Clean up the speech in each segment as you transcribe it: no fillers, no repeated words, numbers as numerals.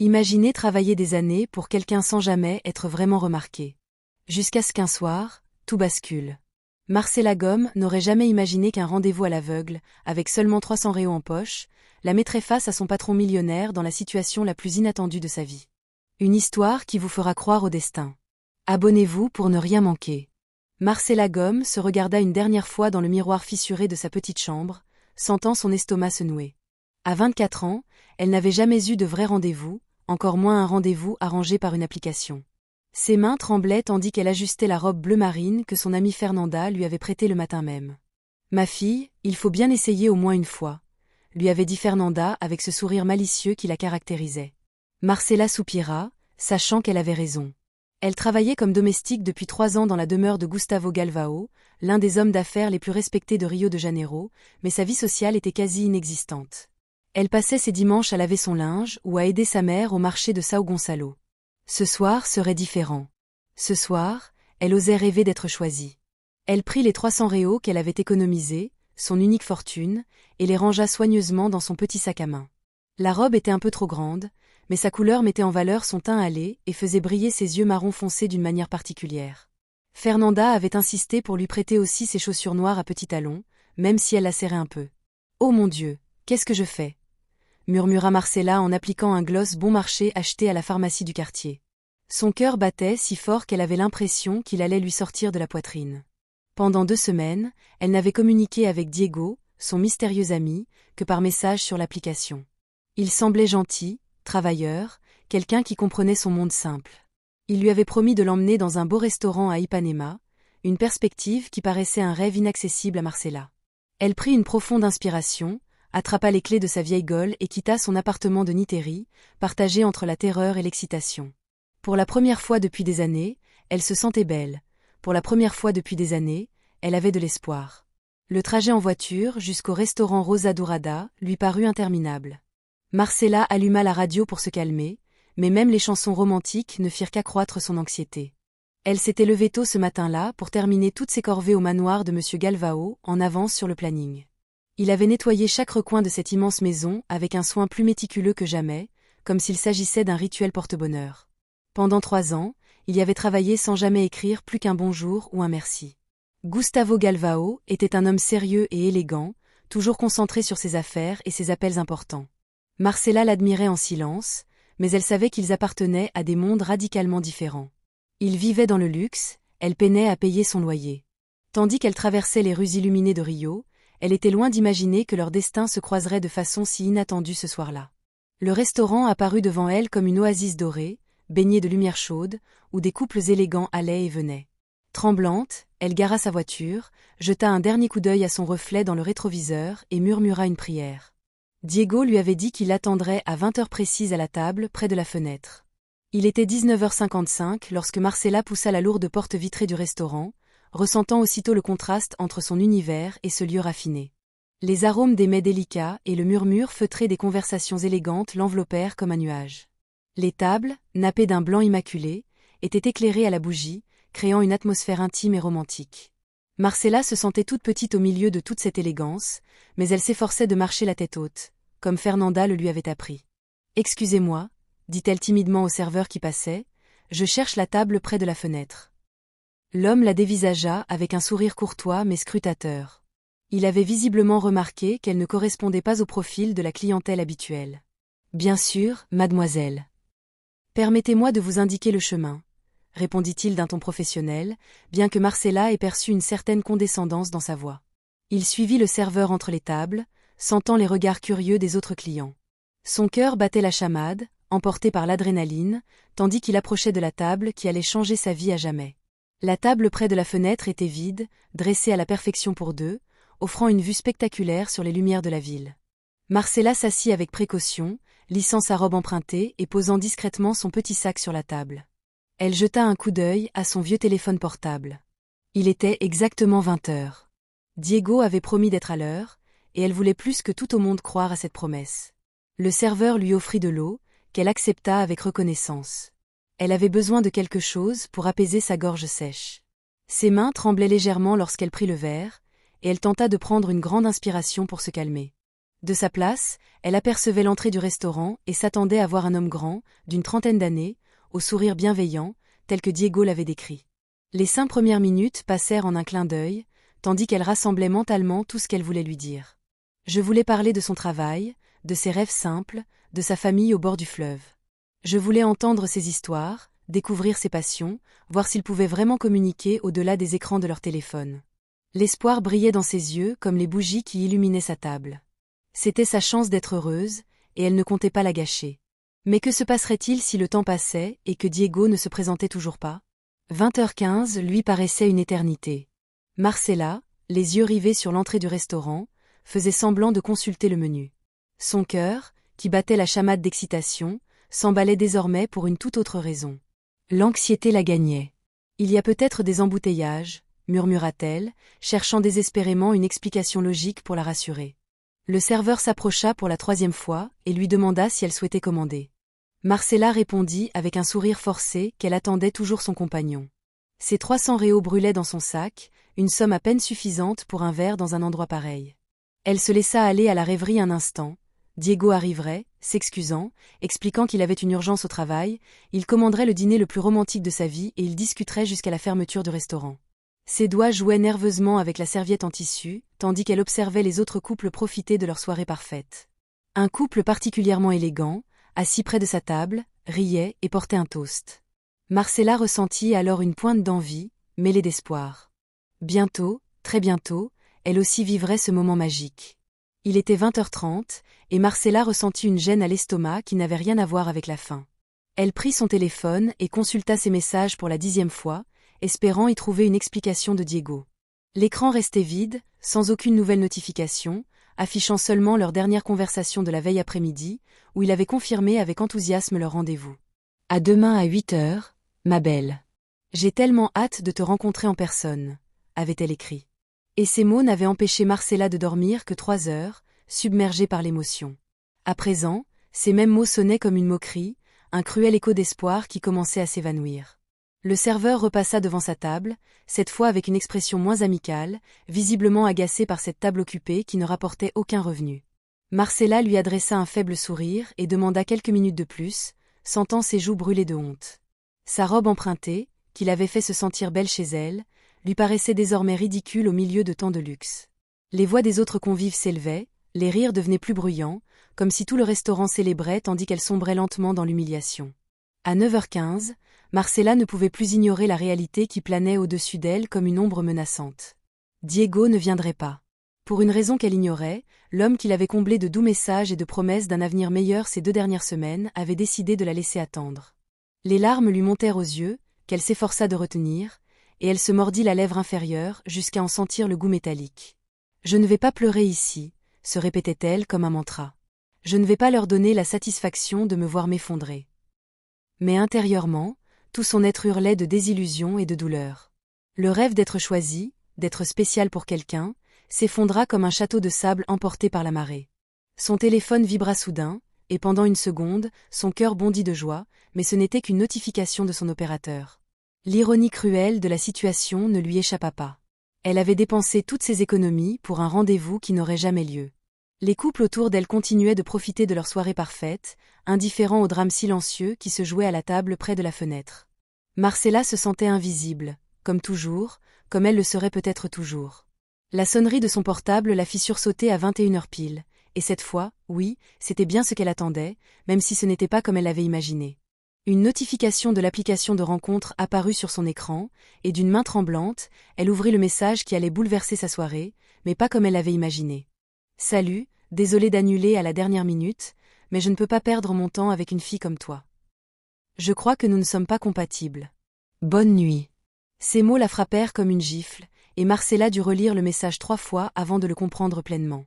Imaginez travailler des années pour quelqu'un sans jamais être vraiment remarqué. Jusqu'à ce qu'un soir, tout bascule. Marcella Gomme n'aurait jamais imaginé qu'un rendez-vous à l'aveugle, avec seulement 300 réaux en poche, la mettrait face à son patron millionnaire dans la situation la plus inattendue de sa vie. Une histoire qui vous fera croire au destin. Abonnez-vous pour ne rien manquer. Marcella Gomme se regarda une dernière fois dans le miroir fissuré de sa petite chambre, sentant son estomac se nouer. À 24 ans, elle n'avait jamais eu de vrai rendez-vous, encore moins un rendez-vous arrangé par une application. Ses mains tremblaient tandis qu'elle ajustait la robe bleu marine que son amie Fernanda lui avait prêtée le matin même. « Ma fille, il faut bien essayer au moins une fois », lui avait dit Fernanda avec ce sourire malicieux qui la caractérisait. Marcella soupira, sachant qu'elle avait raison. Elle travaillait comme domestique depuis 3 ans dans la demeure de Gustavo Galvao, l'un des hommes d'affaires les plus respectés de Rio de Janeiro, mais sa vie sociale était quasi inexistante. Elle passait ses dimanches à laver son linge ou à aider sa mère au marché de São Gonçalo. Ce soir serait différent. Ce soir, elle osait rêver d'être choisie. Elle prit les 300 réaux qu'elle avait économisés, son unique fortune, et les rangea soigneusement dans son petit sac à main. La robe était un peu trop grande, mais sa couleur mettait en valeur son teint hâlé et faisait briller ses yeux marron foncé d'une manière particulière. Fernanda avait insisté pour lui prêter aussi ses chaussures noires à petits talons, même si elle la serrait un peu. « Oh mon Dieu, qu'est-ce que je fais ?» murmura Marcella en appliquant un gloss bon marché acheté à la pharmacie du quartier. Son cœur battait si fort qu'elle avait l'impression qu'il allait lui sortir de la poitrine. Pendant 2 semaines, elle n'avait communiqué avec Diego, son mystérieux ami, que par message sur l'application. Il semblait gentil, travailleur, quelqu'un qui comprenait son monde simple. Il lui avait promis de l'emmener dans un beau restaurant à Ipanema, une perspective qui paraissait un rêve inaccessible à Marcella. Elle prit une profonde inspiration, attrapa les clés de sa vieille Gole et quitta son appartement de Niteri, partagé entre la terreur et l'excitation. Pour la première fois depuis des années, elle se sentait belle. Pour la première fois depuis des années, elle avait de l'espoir. Le trajet en voiture jusqu'au restaurant Rosa Dourada lui parut interminable. Marcella alluma la radio pour se calmer, mais même les chansons romantiques ne firent qu'accroître son anxiété. Elle s'était levée tôt ce matin-là pour terminer toutes ses corvées au manoir de M. Galvao, en avance sur le planning. Il avait nettoyé chaque recoin de cette immense maison avec un soin plus méticuleux que jamais, comme s'il s'agissait d'un rituel porte-bonheur. Pendant 3 ans, il y avait travaillé sans jamais écrire plus qu'un bonjour ou un merci. Gustavo Galvao était un homme sérieux et élégant, toujours concentré sur ses affaires et ses appels importants. Marcella l'admirait en silence, mais elle savait qu'ils appartenaient à des mondes radicalement différents. Il vivait dans le luxe, elle peinait à payer son loyer. Tandis qu'elle traversait les rues illuminées de Rio, elle était loin d'imaginer que leur destin se croiserait de façon si inattendue ce soir-là. Le restaurant apparut devant elle comme une oasis dorée, baignée de lumière chaude, où des couples élégants allaient et venaient. Tremblante, elle gara sa voiture, jeta un dernier coup d'œil à son reflet dans le rétroviseur et murmura une prière. Diego lui avait dit qu'il l'attendrait à 20 heures précises à la table près de la fenêtre. Il était 19h55 lorsque Marcella poussa la lourde porte vitrée du restaurant, ressentant aussitôt le contraste entre son univers et ce lieu raffiné. Les arômes des mets délicats et le murmure feutré des conversations élégantes l'enveloppèrent comme un nuage. Les tables, nappées d'un blanc immaculé, étaient éclairées à la bougie, créant une atmosphère intime et romantique. Marcella se sentait toute petite au milieu de toute cette élégance, mais elle s'efforçait de marcher la tête haute, comme Fernanda le lui avait appris. « Excusez-moi », dit-elle timidement au serveur qui passait, « je cherche la table près de la fenêtre. » L'homme la dévisagea avec un sourire courtois mais scrutateur. Il avait visiblement remarqué qu'elle ne correspondait pas au profil de la clientèle habituelle. « Bien sûr, mademoiselle. »« Permettez-moi de vous indiquer le chemin, » répondit-il d'un ton professionnel, bien que Marcella ait perçu une certaine condescendance dans sa voix. Il suivit le serveur entre les tables, sentant les regards curieux des autres clients. Son cœur battait la chamade, emporté par l'adrénaline, tandis qu'il approchait de la table qui allait changer sa vie à jamais. La table près de la fenêtre était vide, dressée à la perfection pour 2, offrant une vue spectaculaire sur les lumières de la ville. Marcella s'assit avec précaution, lissant sa robe empruntée et posant discrètement son petit sac sur la table. Elle jeta un coup d'œil à son vieux téléphone portable. Il était exactement 20 heures. Diego avait promis d'être à l'heure, et elle voulait plus que tout au monde croire à cette promesse. Le serveur lui offrit de l'eau, qu'elle accepta avec reconnaissance. Elle avait besoin de quelque chose pour apaiser sa gorge sèche. Ses mains tremblaient légèrement lorsqu'elle prit le verre, et elle tenta de prendre une grande inspiration pour se calmer. De sa place, elle apercevait l'entrée du restaurant et s'attendait à voir un homme grand, d'une trentaine d'années, au sourire bienveillant, tel que Diego l'avait décrit. Les 5 premières minutes passèrent en un clin d'œil, tandis qu'elle rassemblait mentalement tout ce qu'elle voulait lui dire. Je voulais parler de son travail, de ses rêves simples, de sa famille au bord du fleuve. Je voulais entendre ses histoires, découvrir ses passions, voir s'ils pouvaient vraiment communiquer au-delà des écrans de leur téléphone. L'espoir brillait dans ses yeux comme les bougies qui illuminaient sa table. C'était sa chance d'être heureuse, et elle ne comptait pas la gâcher. Mais que se passerait-il si le temps passait et que Diego ne se présentait toujours pas? 20h15 lui paraissait une éternité. Marcela, les yeux rivés sur l'entrée du restaurant, faisait semblant de consulter le menu. Son cœur, qui battait la chamade d'excitation, s'emballait désormais pour une toute autre raison. L'anxiété la gagnait. Il y a peut-être des embouteillages, murmura-t-elle, cherchant désespérément une explication logique pour la rassurer. Le serveur s'approcha pour la 3e fois et lui demanda si elle souhaitait commander. Marcela répondit avec un sourire forcé qu'elle attendait toujours son compagnon. Ses 300 réaux brûlaient dans son sac, une somme à peine suffisante pour un verre dans un endroit pareil. Elle se laissa aller à la rêverie un instant. Diego arriverait, s'excusant, expliquant qu'il avait une urgence au travail, il commanderait le dîner le plus romantique de sa vie et ils discuteraient jusqu'à la fermeture du restaurant. Ses doigts jouaient nerveusement avec la serviette en tissu, tandis qu'elle observait les autres couples profiter de leur soirée parfaite. Un couple particulièrement élégant, assis près de sa table, riait et portait un toast. Marcela ressentit alors une pointe d'envie, mêlée d'espoir. Bientôt, très bientôt, elle aussi vivrait ce moment magique. Il était 20h30, et Marcela ressentit une gêne à l'estomac qui n'avait rien à voir avec la faim. Elle prit son téléphone et consulta ses messages pour la 10e fois, espérant y trouver une explication de Diego. L'écran restait vide, sans aucune nouvelle notification, affichant seulement leur dernière conversation de la veille après-midi, où il avait confirmé avec enthousiasme leur rendez-vous. « À demain à 8h, ma belle. J'ai tellement hâte de te rencontrer en personne », avait-elle écrit. Et ces mots n'avaient empêché Marcela de dormir que 3 heures, submergée par l'émotion. À présent, ces mêmes mots sonnaient comme une moquerie, un cruel écho d'espoir qui commençait à s'évanouir. Le serveur repassa devant sa table, cette fois avec une expression moins amicale, visiblement agacé par cette table occupée qui ne rapportait aucun revenu. Marcela lui adressa un faible sourire et demanda quelques minutes de plus, sentant ses joues brûler de honte. Sa robe empruntée, qui l'avait fait se sentir belle chez elle, lui paraissait désormais ridicule au milieu de tant de luxe. Les voix des autres convives s'élevaient, les rires devenaient plus bruyants, comme si tout le restaurant célébrait tandis qu'elle sombrait lentement dans l'humiliation. À 9h15, Marcela ne pouvait plus ignorer la réalité qui planait au-dessus d'elle comme une ombre menaçante. Diego ne viendrait pas. Pour une raison qu'elle ignorait, l'homme qui l'avait comblée de doux messages et de promesses d'un avenir meilleur ces 2 dernières semaines avait décidé de la laisser attendre. Les larmes lui montèrent aux yeux, qu'elle s'efforça de retenir, et elle se mordit la lèvre inférieure jusqu'à en sentir le goût métallique. « Je ne vais pas pleurer ici », se répétait-elle comme un mantra. « Je ne vais pas leur donner la satisfaction de me voir m'effondrer. » Mais intérieurement, tout son être hurlait de désillusion et de douleur. Le rêve d'être choisi, d'être spécial pour quelqu'un, s'effondra comme un château de sable emporté par la marée. Son téléphone vibra soudain, et pendant une seconde, son cœur bondit de joie, mais ce n'était qu'une notification de son opérateur. L'ironie cruelle de la situation ne lui échappa pas. Elle avait dépensé toutes ses économies pour un rendez-vous qui n'aurait jamais lieu. Les couples autour d'elle continuaient de profiter de leur soirée parfaite, indifférents au drame silencieux qui se jouait à la table près de la fenêtre. Marcela se sentait invisible, comme toujours, comme elle le serait peut-être toujours. La sonnerie de son portable la fit sursauter à 21h pile, et cette fois, oui, c'était bien ce qu'elle attendait, même si ce n'était pas comme elle l'avait imaginé. Une notification de l'application de rencontre apparut sur son écran, et d'une main tremblante, elle ouvrit le message qui allait bouleverser sa soirée, mais pas comme elle l'avait imaginé. « Salut, désolée d'annuler à la dernière minute, mais je ne peux pas perdre mon temps avec une fille comme toi. Je crois que nous ne sommes pas compatibles. Bonne nuit. » Ces mots la frappèrent comme une gifle, et Marcela dut relire le message 3 fois avant de le comprendre pleinement.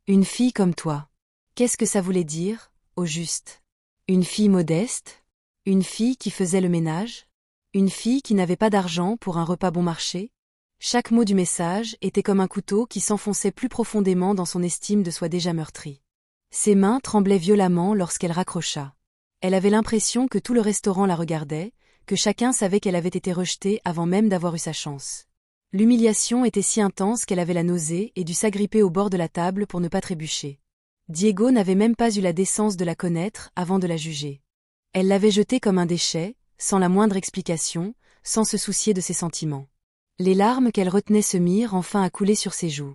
Une fille comme toi. Qu'est-ce que ça voulait dire, au juste? Une fille modeste? Une fille qui faisait le ménage? Une fille qui n'avait pas d'argent pour un repas bon marché? Chaque mot du message était comme un couteau qui s'enfonçait plus profondément dans son estime de soi déjà meurtrie. Ses mains tremblaient violemment lorsqu'elle raccrocha. Elle avait l'impression que tout le restaurant la regardait, que chacun savait qu'elle avait été rejetée avant même d'avoir eu sa chance. L'humiliation était si intense qu'elle avait la nausée et dut s'agripper au bord de la table pour ne pas trébucher. Diego n'avait même pas eu la décence de la connaître avant de la juger. Elle l'avait jetée comme un déchet, sans la moindre explication, sans se soucier de ses sentiments. Les larmes qu'elle retenait se mirent enfin à couler sur ses joues.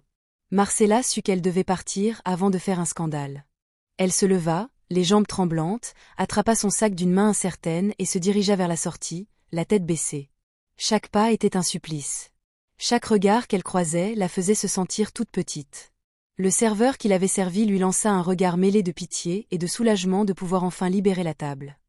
Marcella sut qu'elle devait partir avant de faire un scandale. Elle se leva, les jambes tremblantes, attrapa son sac d'une main incertaine et se dirigea vers la sortie, la tête baissée. Chaque pas était un supplice. Chaque regard qu'elle croisait la faisait se sentir toute petite. Le serveur qui l'avait servie lui lança un regard mêlé de pitié et de soulagement de pouvoir enfin libérer la table.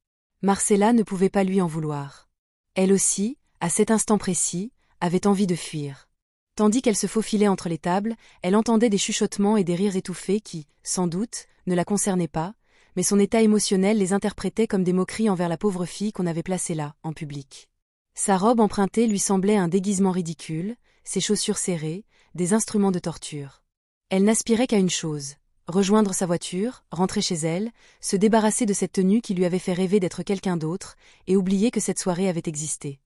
Marcella ne pouvait pas lui en vouloir. Elle aussi, à cet instant précis, avait envie de fuir. Tandis qu'elle se faufilait entre les tables, elle entendait des chuchotements et des rires étouffés qui, sans doute, ne la concernaient pas, mais son état émotionnel les interprétait comme des moqueries envers la pauvre fille qu'on avait placée là, en public. Sa robe empruntée lui semblait un déguisement ridicule, ses chaussures serrées, des instruments de torture. Elle n'aspirait qu'à une chose, rejoindre sa voiture, rentrer chez elle, se débarrasser de cette tenue qui lui avait fait rêver d'être quelqu'un d'autre, et oublier que cette soirée avait existé.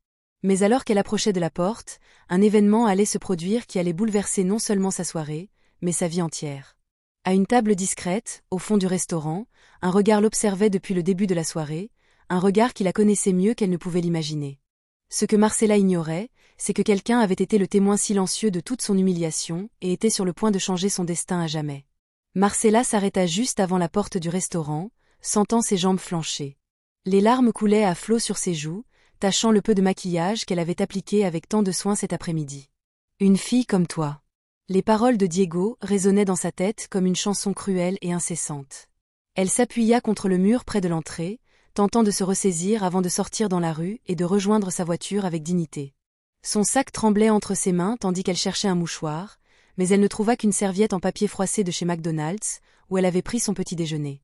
Mais alors qu'elle approchait de la porte, un événement allait se produire qui allait bouleverser non seulement sa soirée, mais sa vie entière. À une table discrète, au fond du restaurant, un regard l'observait depuis le début de la soirée, un regard qui la connaissait mieux qu'elle ne pouvait l'imaginer. Ce que Marcella ignorait, c'est que quelqu'un avait été le témoin silencieux de toute son humiliation et était sur le point de changer son destin à jamais. Marcella s'arrêta juste avant la porte du restaurant, sentant ses jambes flancher. Les larmes coulaient à flots sur ses joues, tachant le peu de maquillage qu'elle avait appliqué avec tant de soin cet après-midi. Une fille comme toi. Les paroles de Diego résonnaient dans sa tête comme une chanson cruelle et incessante. Elle s'appuya contre le mur près de l'entrée, tentant de se ressaisir avant de sortir dans la rue et de rejoindre sa voiture avec dignité. Son sac tremblait entre ses mains tandis qu'elle cherchait un mouchoir, mais elle ne trouva qu'une serviette en papier froissé de chez McDonald's, où elle avait pris son petit déjeuner.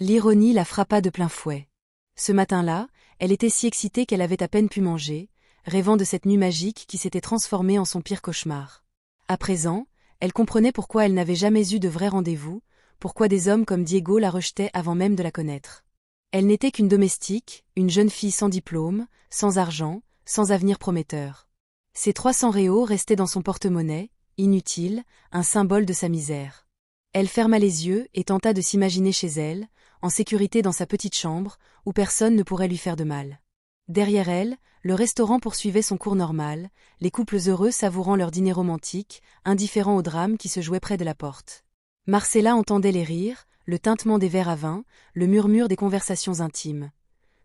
L'ironie la frappa de plein fouet. Ce matin-là, elle était si excitée qu'elle avait à peine pu manger, rêvant de cette nuit magique qui s'était transformée en son pire cauchemar. À présent, elle comprenait pourquoi elle n'avait jamais eu de vrai rendez-vous, pourquoi des hommes comme Diego la rejetaient avant même de la connaître. Elle n'était qu'une domestique, une jeune fille sans diplôme, sans argent, sans avenir prometteur. Ses 300 réaux restaient dans son porte-monnaie, inutiles, un symbole de sa misère. Elle ferma les yeux et tenta de s'imaginer chez elle, en sécurité dans sa petite chambre, où personne ne pourrait lui faire de mal. Derrière elle, le restaurant poursuivait son cours normal, les couples heureux savourant leur dîner romantique, indifférents au drame qui se jouait près de la porte. Marcella entendait les rires, le tintement des verres à vin, le murmure des conversations intimes.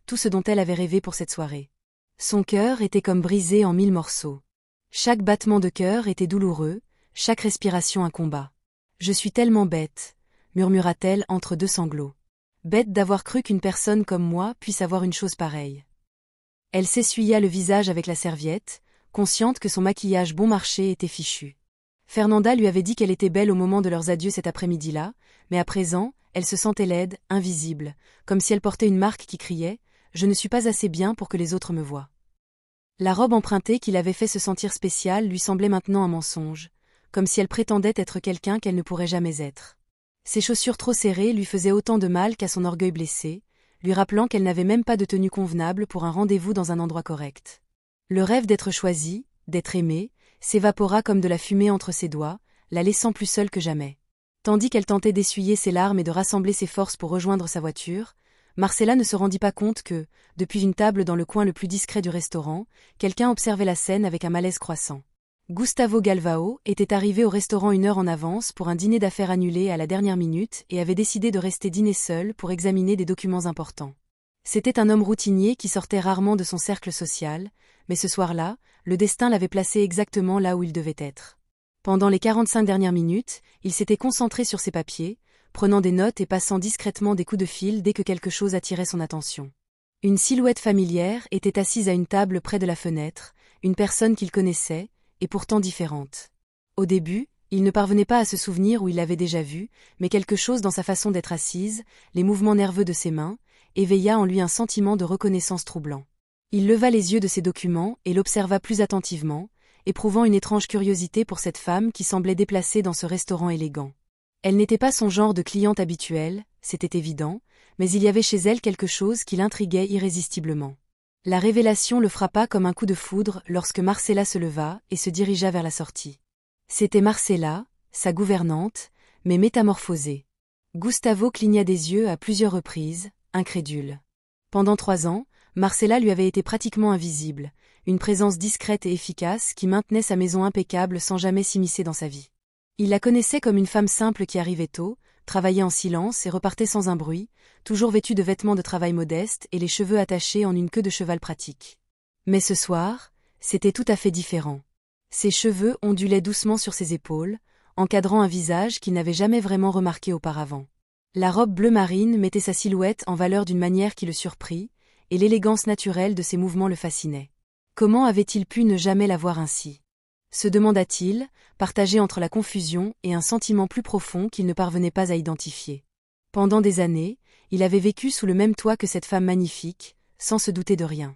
Tout ce dont elle avait rêvé pour cette soirée. Son cœur était comme brisé en 1000 morceaux. Chaque battement de cœur était douloureux, chaque respiration un combat. « Je suis tellement bête », murmura-t-elle entre deux sanglots. Bête d'avoir cru qu'une personne comme moi puisse avoir une chose pareille. Elle s'essuya le visage avec la serviette, consciente que son maquillage bon marché était fichu. Fernanda lui avait dit qu'elle était belle au moment de leurs adieux cet après-midi-là, mais à présent, elle se sentait laide, invisible, comme si elle portait une marque qui criait « Je ne suis pas assez bien pour que les autres me voient ». La robe empruntée qui l'avait fait se sentir spéciale lui semblait maintenant un mensonge, comme si elle prétendait être quelqu'un qu'elle ne pourrait jamais être. Ses chaussures trop serrées lui faisaient autant de mal qu'à son orgueil blessé, lui rappelant qu'elle n'avait même pas de tenue convenable pour un rendez-vous dans un endroit correct. Le rêve d'être choisie, d'être aimée, s'évapora comme de la fumée entre ses doigts, la laissant plus seule que jamais. Tandis qu'elle tentait d'essuyer ses larmes et de rassembler ses forces pour rejoindre sa voiture, Marcella ne se rendit pas compte que, depuis une table dans le coin le plus discret du restaurant, quelqu'un observait la scène avec un malaise croissant. Gustavo Galvao était arrivé au restaurant 1 heure en avance pour un dîner d'affaires annulé à la dernière minute et avait décidé de rester dîner seul pour examiner des documents importants. C'était un homme routinier qui sortait rarement de son cercle social, mais ce soir-là, le destin l'avait placé exactement là où il devait être. Pendant les 45 dernières minutes, il s'était concentré sur ses papiers, prenant des notes et passant discrètement des coups de fil dès que quelque chose attirait son attention. Une silhouette familière était assise à une table près de la fenêtre, une personne qu'il connaissait, et pourtant différente. Au début, il ne parvenait pas à se souvenir où il l'avait déjà vue, mais quelque chose dans sa façon d'être assise, les mouvements nerveux de ses mains, éveilla en lui un sentiment de reconnaissance troublant. Il leva les yeux de ses documents et l'observa plus attentivement, éprouvant une étrange curiosité pour cette femme qui semblait déplacée dans ce restaurant élégant. Elle n'était pas son genre de cliente habituelle, c'était évident, mais il y avait chez elle quelque chose qui l'intriguait irrésistiblement. La révélation le frappa comme un coup de foudre lorsque Marcella se leva et se dirigea vers la sortie. C'était Marcella, sa gouvernante, mais métamorphosée. Gustavo cligna des yeux à plusieurs reprises, incrédule. Pendant 3 ans, Marcella lui avait été pratiquement invisible, une présence discrète et efficace qui maintenait sa maison impeccable sans jamais s'immiscer dans sa vie. Il la connaissait comme une femme simple qui arrivait tôt, travaillait en silence et repartait sans un bruit, toujours vêtue de vêtements de travail modestes et les cheveux attachés en une queue de cheval pratique. Mais ce soir, c'était tout à fait différent. Ses cheveux ondulaient doucement sur ses épaules, encadrant un visage qu'il n'avait jamais vraiment remarqué auparavant. La robe bleu marine mettait sa silhouette en valeur d'une manière qui le surprit, et l'élégance naturelle de ses mouvements le fascinait. Comment avait-il pu ne jamais la voir ainsi? Se demanda-t-il, partagé entre la confusion et un sentiment plus profond qu'il ne parvenait pas à identifier. Pendant des années, il avait vécu sous le même toit que cette femme magnifique, sans se douter de rien.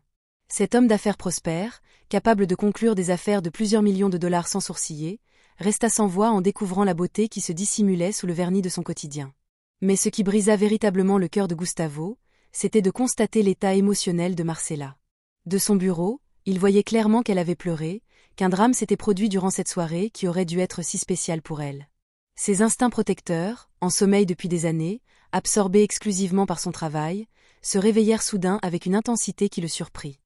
Cet homme d'affaires prospère, capable de conclure des affaires de plusieurs millions de dollars sans sourciller, resta sans voix en découvrant la beauté qui se dissimulait sous le vernis de son quotidien. Mais ce qui brisa véritablement le cœur de Gustavo, c'était de constater l'état émotionnel de Marcella. De son bureau, il voyait clairement qu'elle avait pleuré, qu'un drame s'était produit durant cette soirée qui aurait dû être si spéciale pour elle. Ses instincts protecteurs, en sommeil depuis des années, absorbés exclusivement par son travail, se réveillèrent soudain avec une intensité qui le surprit.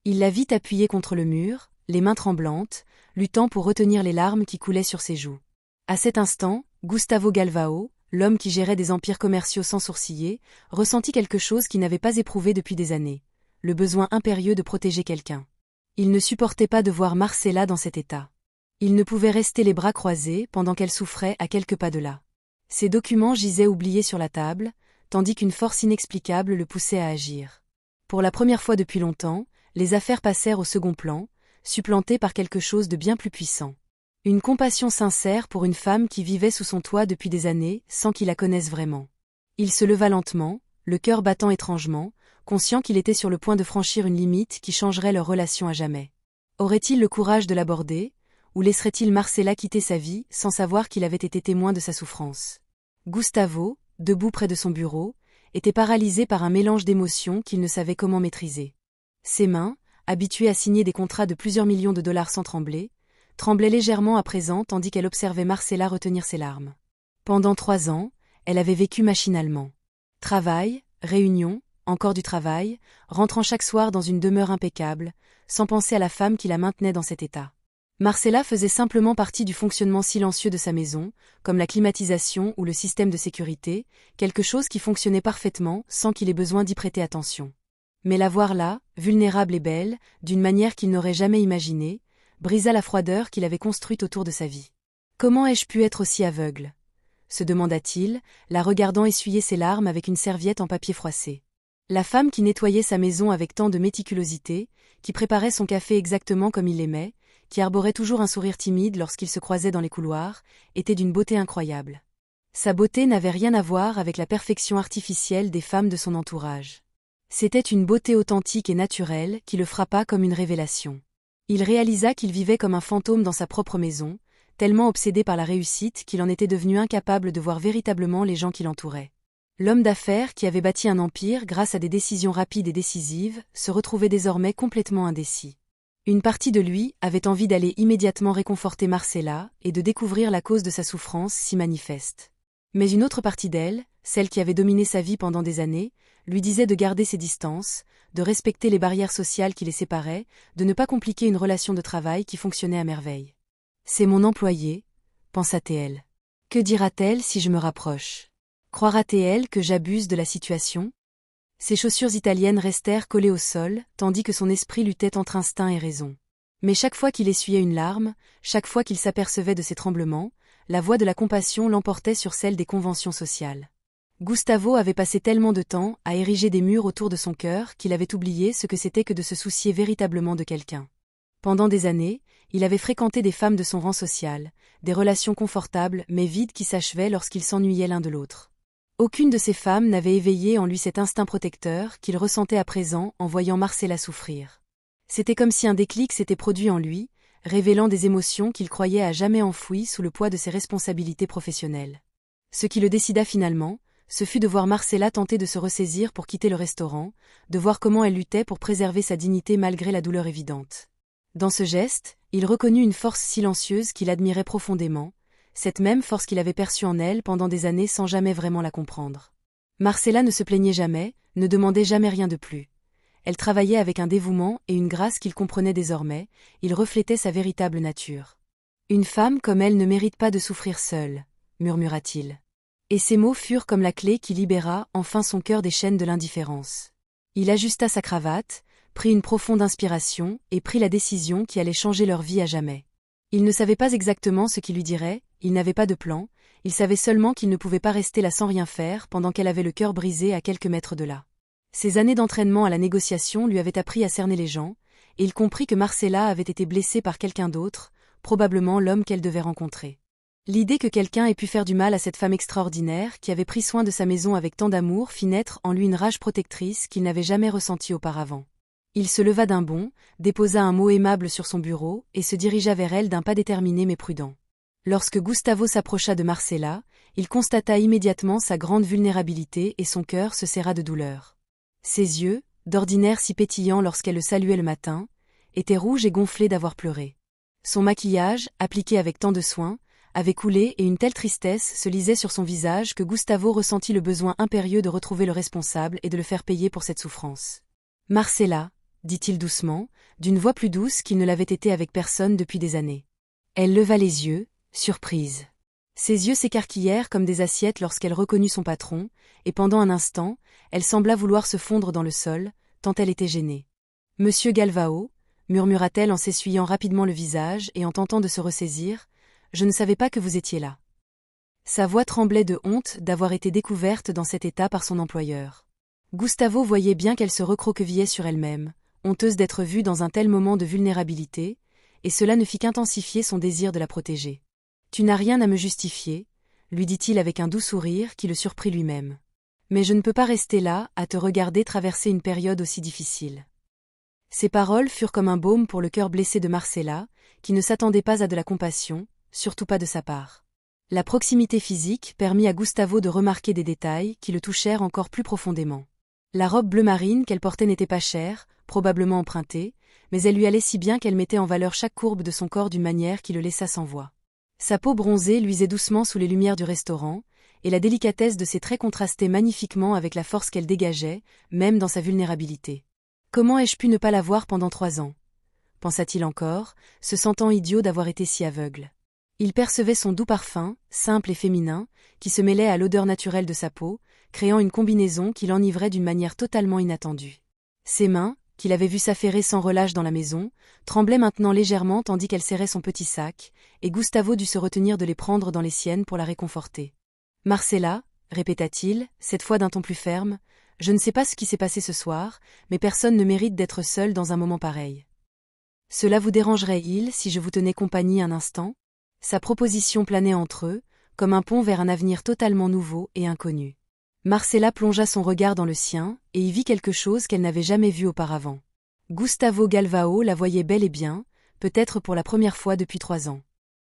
Il la vit appuyée contre le mur, les mains tremblantes, luttant pour retenir les larmes qui coulaient sur ses joues. À cet instant, Gustavo Galvao, l'homme qui gérait des empires commerciaux sans sourciller, ressentit quelque chose qu'il n'avait pas éprouvé depuis des années, le besoin impérieux de protéger quelqu'un. Il ne supportait pas de voir Marcella dans cet état. Il ne pouvait rester les bras croisés pendant qu'elle souffrait à quelques pas de là. Ses documents gisaient oubliés sur la table, tandis qu'une force inexplicable le poussait à agir. Pour la première fois depuis longtemps, les affaires passèrent au second plan, supplantées par quelque chose de bien plus puissant. Une compassion sincère pour une femme qui vivait sous son toit depuis des années sans qu'il la connaisse vraiment. Il se leva lentement, le cœur battant étrangement, conscient qu'il était sur le point de franchir une limite qui changerait leur relation à jamais. Aurait-il le courage de l'aborder, ou laisserait-il Marcella quitter sa vie sans savoir qu'il avait été témoin de sa souffrance? Gustavo, debout près de son bureau, était paralysé par un mélange d'émotions qu'il ne savait comment maîtriser. Ses mains, habituées à signer des contrats de plusieurs millions de dollars sans trembler, tremblaient légèrement à présent tandis qu'elle observait Marcella retenir ses larmes. Pendant 3 ans, elle avait vécu machinalement. Travail, réunion, encore du travail, rentrant chaque soir dans une demeure impeccable, sans penser à la femme qui la maintenait dans cet état. Marcella faisait simplement partie du fonctionnement silencieux de sa maison, comme la climatisation ou le système de sécurité, quelque chose qui fonctionnait parfaitement sans qu'il ait besoin d'y prêter attention. Mais la voir là, vulnérable et belle, d'une manière qu'il n'aurait jamais imaginée, brisa la froideur qu'il avait construite autour de sa vie. Comment ai-je pu être aussi aveugle? Se demanda-t-il, la regardant essuyer ses larmes avec une serviette en papier froissé. La femme qui nettoyait sa maison avec tant de méticulosité, qui préparait son café exactement comme il l'aimait, qui arborait toujours un sourire timide lorsqu'il se croisait dans les couloirs, était d'une beauté incroyable. Sa beauté n'avait rien à voir avec la perfection artificielle des femmes de son entourage. C'était une beauté authentique et naturelle qui le frappa comme une révélation. Il réalisa qu'il vivait comme un fantôme dans sa propre maison, tellement obsédé par la réussite qu'il en était devenu incapable de voir véritablement les gens qui l'entouraient. L'homme d'affaires qui avait bâti un empire grâce à des décisions rapides et décisives se retrouvait désormais complètement indécis. Une partie de lui avait envie d'aller immédiatement réconforter Marcella et de découvrir la cause de sa souffrance si manifeste. Mais une autre partie d'elle, celle qui avait dominé sa vie pendant des années, lui disait de garder ses distances, de respecter les barrières sociales qui les séparaient, de ne pas compliquer une relation de travail qui fonctionnait à merveille. « C'est mon employé, pensa-t-elle. Que dira-t-elle si je me rapproche? Croira-t-elle que j'abuse de la situation? Ses chaussures italiennes restèrent collées au sol, tandis que son esprit luttait entre instinct et raison. Mais chaque fois qu'il essuyait une larme, chaque fois qu'il s'apercevait de ses tremblements, la voix de la compassion l'emportait sur celle des conventions sociales. Gustavo avait passé tellement de temps à ériger des murs autour de son cœur qu'il avait oublié ce que c'était que de se soucier véritablement de quelqu'un. Pendant des années, il avait fréquenté des femmes de son rang social, des relations confortables mais vides qui s'achevaient lorsqu'ils s'ennuyaient l'un de l'autre. Aucune de ces femmes n'avait éveillé en lui cet instinct protecteur qu'il ressentait à présent en voyant Marcella souffrir. C'était comme si un déclic s'était produit en lui, révélant des émotions qu'il croyait à jamais enfouies sous le poids de ses responsabilités professionnelles. Ce qui le décida finalement, ce fut de voir Marcella tenter de se ressaisir pour quitter le restaurant, de voir comment elle luttait pour préserver sa dignité malgré la douleur évidente. Dans ce geste, il reconnut une force silencieuse qu'il admirait profondément, cette même force qu'il avait perçue en elle pendant des années sans jamais vraiment la comprendre. Marcella ne se plaignait jamais, ne demandait jamais rien de plus. Elle travaillait avec un dévouement et une grâce qu'il comprenait désormais, il reflétait sa véritable nature. Une femme comme elle ne mérite pas de souffrir seule, murmura-t-il. Et ces mots furent comme la clé qui libéra enfin son cœur des chaînes de l'indifférence. Il ajusta sa cravate, prit une profonde inspiration et prit la décision qui allait changer leur vie à jamais. Il ne savait pas exactement ce qu'il lui dirait, il n'avait pas de plan, il savait seulement qu'il ne pouvait pas rester là sans rien faire pendant qu'elle avait le cœur brisé à quelques mètres de là. Ses années d'entraînement à la négociation lui avaient appris à cerner les gens, et il comprit que Marcella avait été blessée par quelqu'un d'autre, probablement l'homme qu'elle devait rencontrer. L'idée que quelqu'un ait pu faire du mal à cette femme extraordinaire qui avait pris soin de sa maison avec tant d'amour fit naître en lui une rage protectrice qu'il n'avait jamais ressentie auparavant. Il se leva d'un bond, déposa un mot aimable sur son bureau et se dirigea vers elle d'un pas déterminé mais prudent. Lorsque Gustavo s'approcha de Marcella, il constata immédiatement sa grande vulnérabilité et son cœur se serra de douleur. Ses yeux, d'ordinaire si pétillants lorsqu'elle le saluait le matin, étaient rouges et gonflés d'avoir pleuré. Son maquillage, appliqué avec tant de soin, avait coulé et une telle tristesse se lisait sur son visage que Gustavo ressentit le besoin impérieux de retrouver le responsable et de le faire payer pour cette souffrance. « Marcella », dit-il doucement, d'une voix plus douce qu'il ne l'avait été avec personne depuis des années. Elle leva les yeux, surprise. Ses yeux s'écarquillèrent comme des assiettes lorsqu'elle reconnut son patron, et pendant un instant, elle sembla vouloir se fondre dans le sol, tant elle était gênée. « Monsieur Galvao », murmura-t-elle en s'essuyant rapidement le visage et en tentant de se ressaisir, « je ne savais pas que vous étiez là. » Sa voix tremblait de honte d'avoir été découverte dans cet état par son employeur. Gustavo voyait bien qu'elle se recroquevillait sur elle-même, honteuse d'être vue dans un tel moment de vulnérabilité, et cela ne fit qu'intensifier son désir de la protéger. « Tu n'as rien à me justifier, » lui dit-il avec un doux sourire qui le surprit lui-même. « Mais je ne peux pas rester là, à te regarder traverser une période aussi difficile. » Ces paroles furent comme un baume pour le cœur blessé de Marcella, qui ne s'attendait pas à de la compassion, surtout pas de sa part. La proximité physique permit à Gustavo de remarquer des détails qui le touchèrent encore plus profondément. La robe bleu marine qu'elle portait n'était pas chère, probablement empruntée, mais elle lui allait si bien qu'elle mettait en valeur chaque courbe de son corps d'une manière qui le laissa sans voix. Sa peau bronzée luisait doucement sous les lumières du restaurant, et la délicatesse de ses traits contrastait magnifiquement avec la force qu'elle dégageait, même dans sa vulnérabilité. « Comment ai-je pu ne pas la voir pendant 3 ans ?» pensa-t-il encore, se sentant idiot d'avoir été si aveugle. Il percevait son doux parfum, simple et féminin, qui se mêlait à l'odeur naturelle de sa peau, créant une combinaison qui l'enivrait d'une manière totalement inattendue. Ses mains, qu'il avait vu s'affairer sans relâche dans la maison, tremblaient maintenant légèrement tandis qu'elle serrait son petit sac, et Gustavo dut se retenir de les prendre dans les siennes pour la réconforter. « Marcella », répéta-t-il, cette fois d'un ton plus ferme, « je ne sais pas ce qui s'est passé ce soir, mais personne ne mérite d'être seul dans un moment pareil. Cela vous dérangerait-il si je vous tenais compagnie un instant ?» Sa proposition planait entre eux, comme un pont vers un avenir totalement nouveau et inconnu. Marcella plongea son regard dans le sien, et y vit quelque chose qu'elle n'avait jamais vu auparavant. Gustavo Galvao la voyait bel et bien, peut-être pour la première fois depuis 3 ans.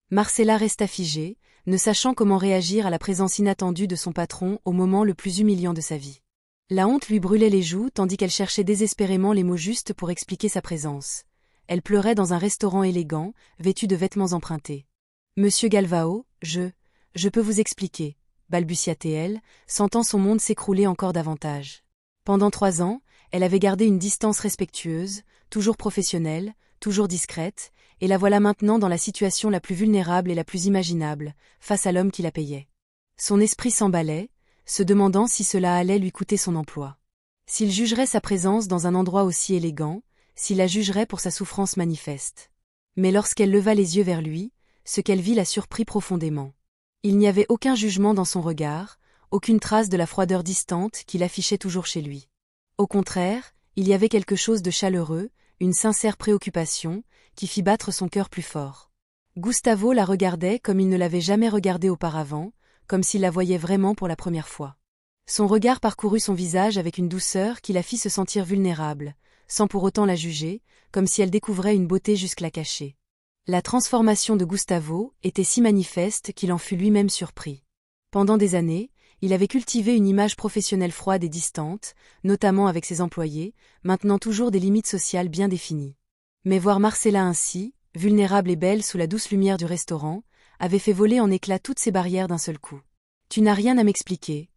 Marcella resta figée, ne sachant comment réagir à la présence inattendue de son patron au moment le plus humiliant de sa vie. La honte lui brûlait les joues tandis qu'elle cherchait désespérément les mots justes pour expliquer sa présence. Elle pleurait dans un restaurant élégant, vêtu de vêtements empruntés. « Monsieur Galvao, je peux vous expliquer, » balbutia-t-elle, sentant son monde s'écrouler encore davantage. Pendant 3 ans, elle avait gardé une distance respectueuse, toujours professionnelle, toujours discrète, et la voilà maintenant dans la situation la plus vulnérable et la plus imaginable, face à l'homme qui la payait. Son esprit s'emballait, se demandant si cela allait lui coûter son emploi. S'il jugerait sa présence dans un endroit aussi élégant, s'il la jugerait pour sa souffrance manifeste. Mais lorsqu'elle leva les yeux vers lui, ce qu'elle vit la surprit profondément. Il n'y avait aucun jugement dans son regard, aucune trace de la froideur distante qu'il affichait toujours chez lui. Au contraire, il y avait quelque chose de chaleureux, une sincère préoccupation, qui fit battre son cœur plus fort. Gustavo la regardait comme il ne l'avait jamais regardée auparavant, comme s'il la voyait vraiment pour la première fois. Son regard parcourut son visage avec une douceur qui la fit se sentir vulnérable, sans pour autant la juger, comme si elle découvrait une beauté jusque-là cachée. La transformation de Gustavo était si manifeste qu'il en fut lui-même surpris. Pendant des années, il avait cultivé une image professionnelle froide et distante, notamment avec ses employés, maintenant toujours des limites sociales bien définies. Mais voir Marcella ainsi, vulnérable et belle sous la douce lumière du restaurant, avait fait voler en éclats toutes ses barrières d'un seul coup. « Tu n'as rien à m'expliquer »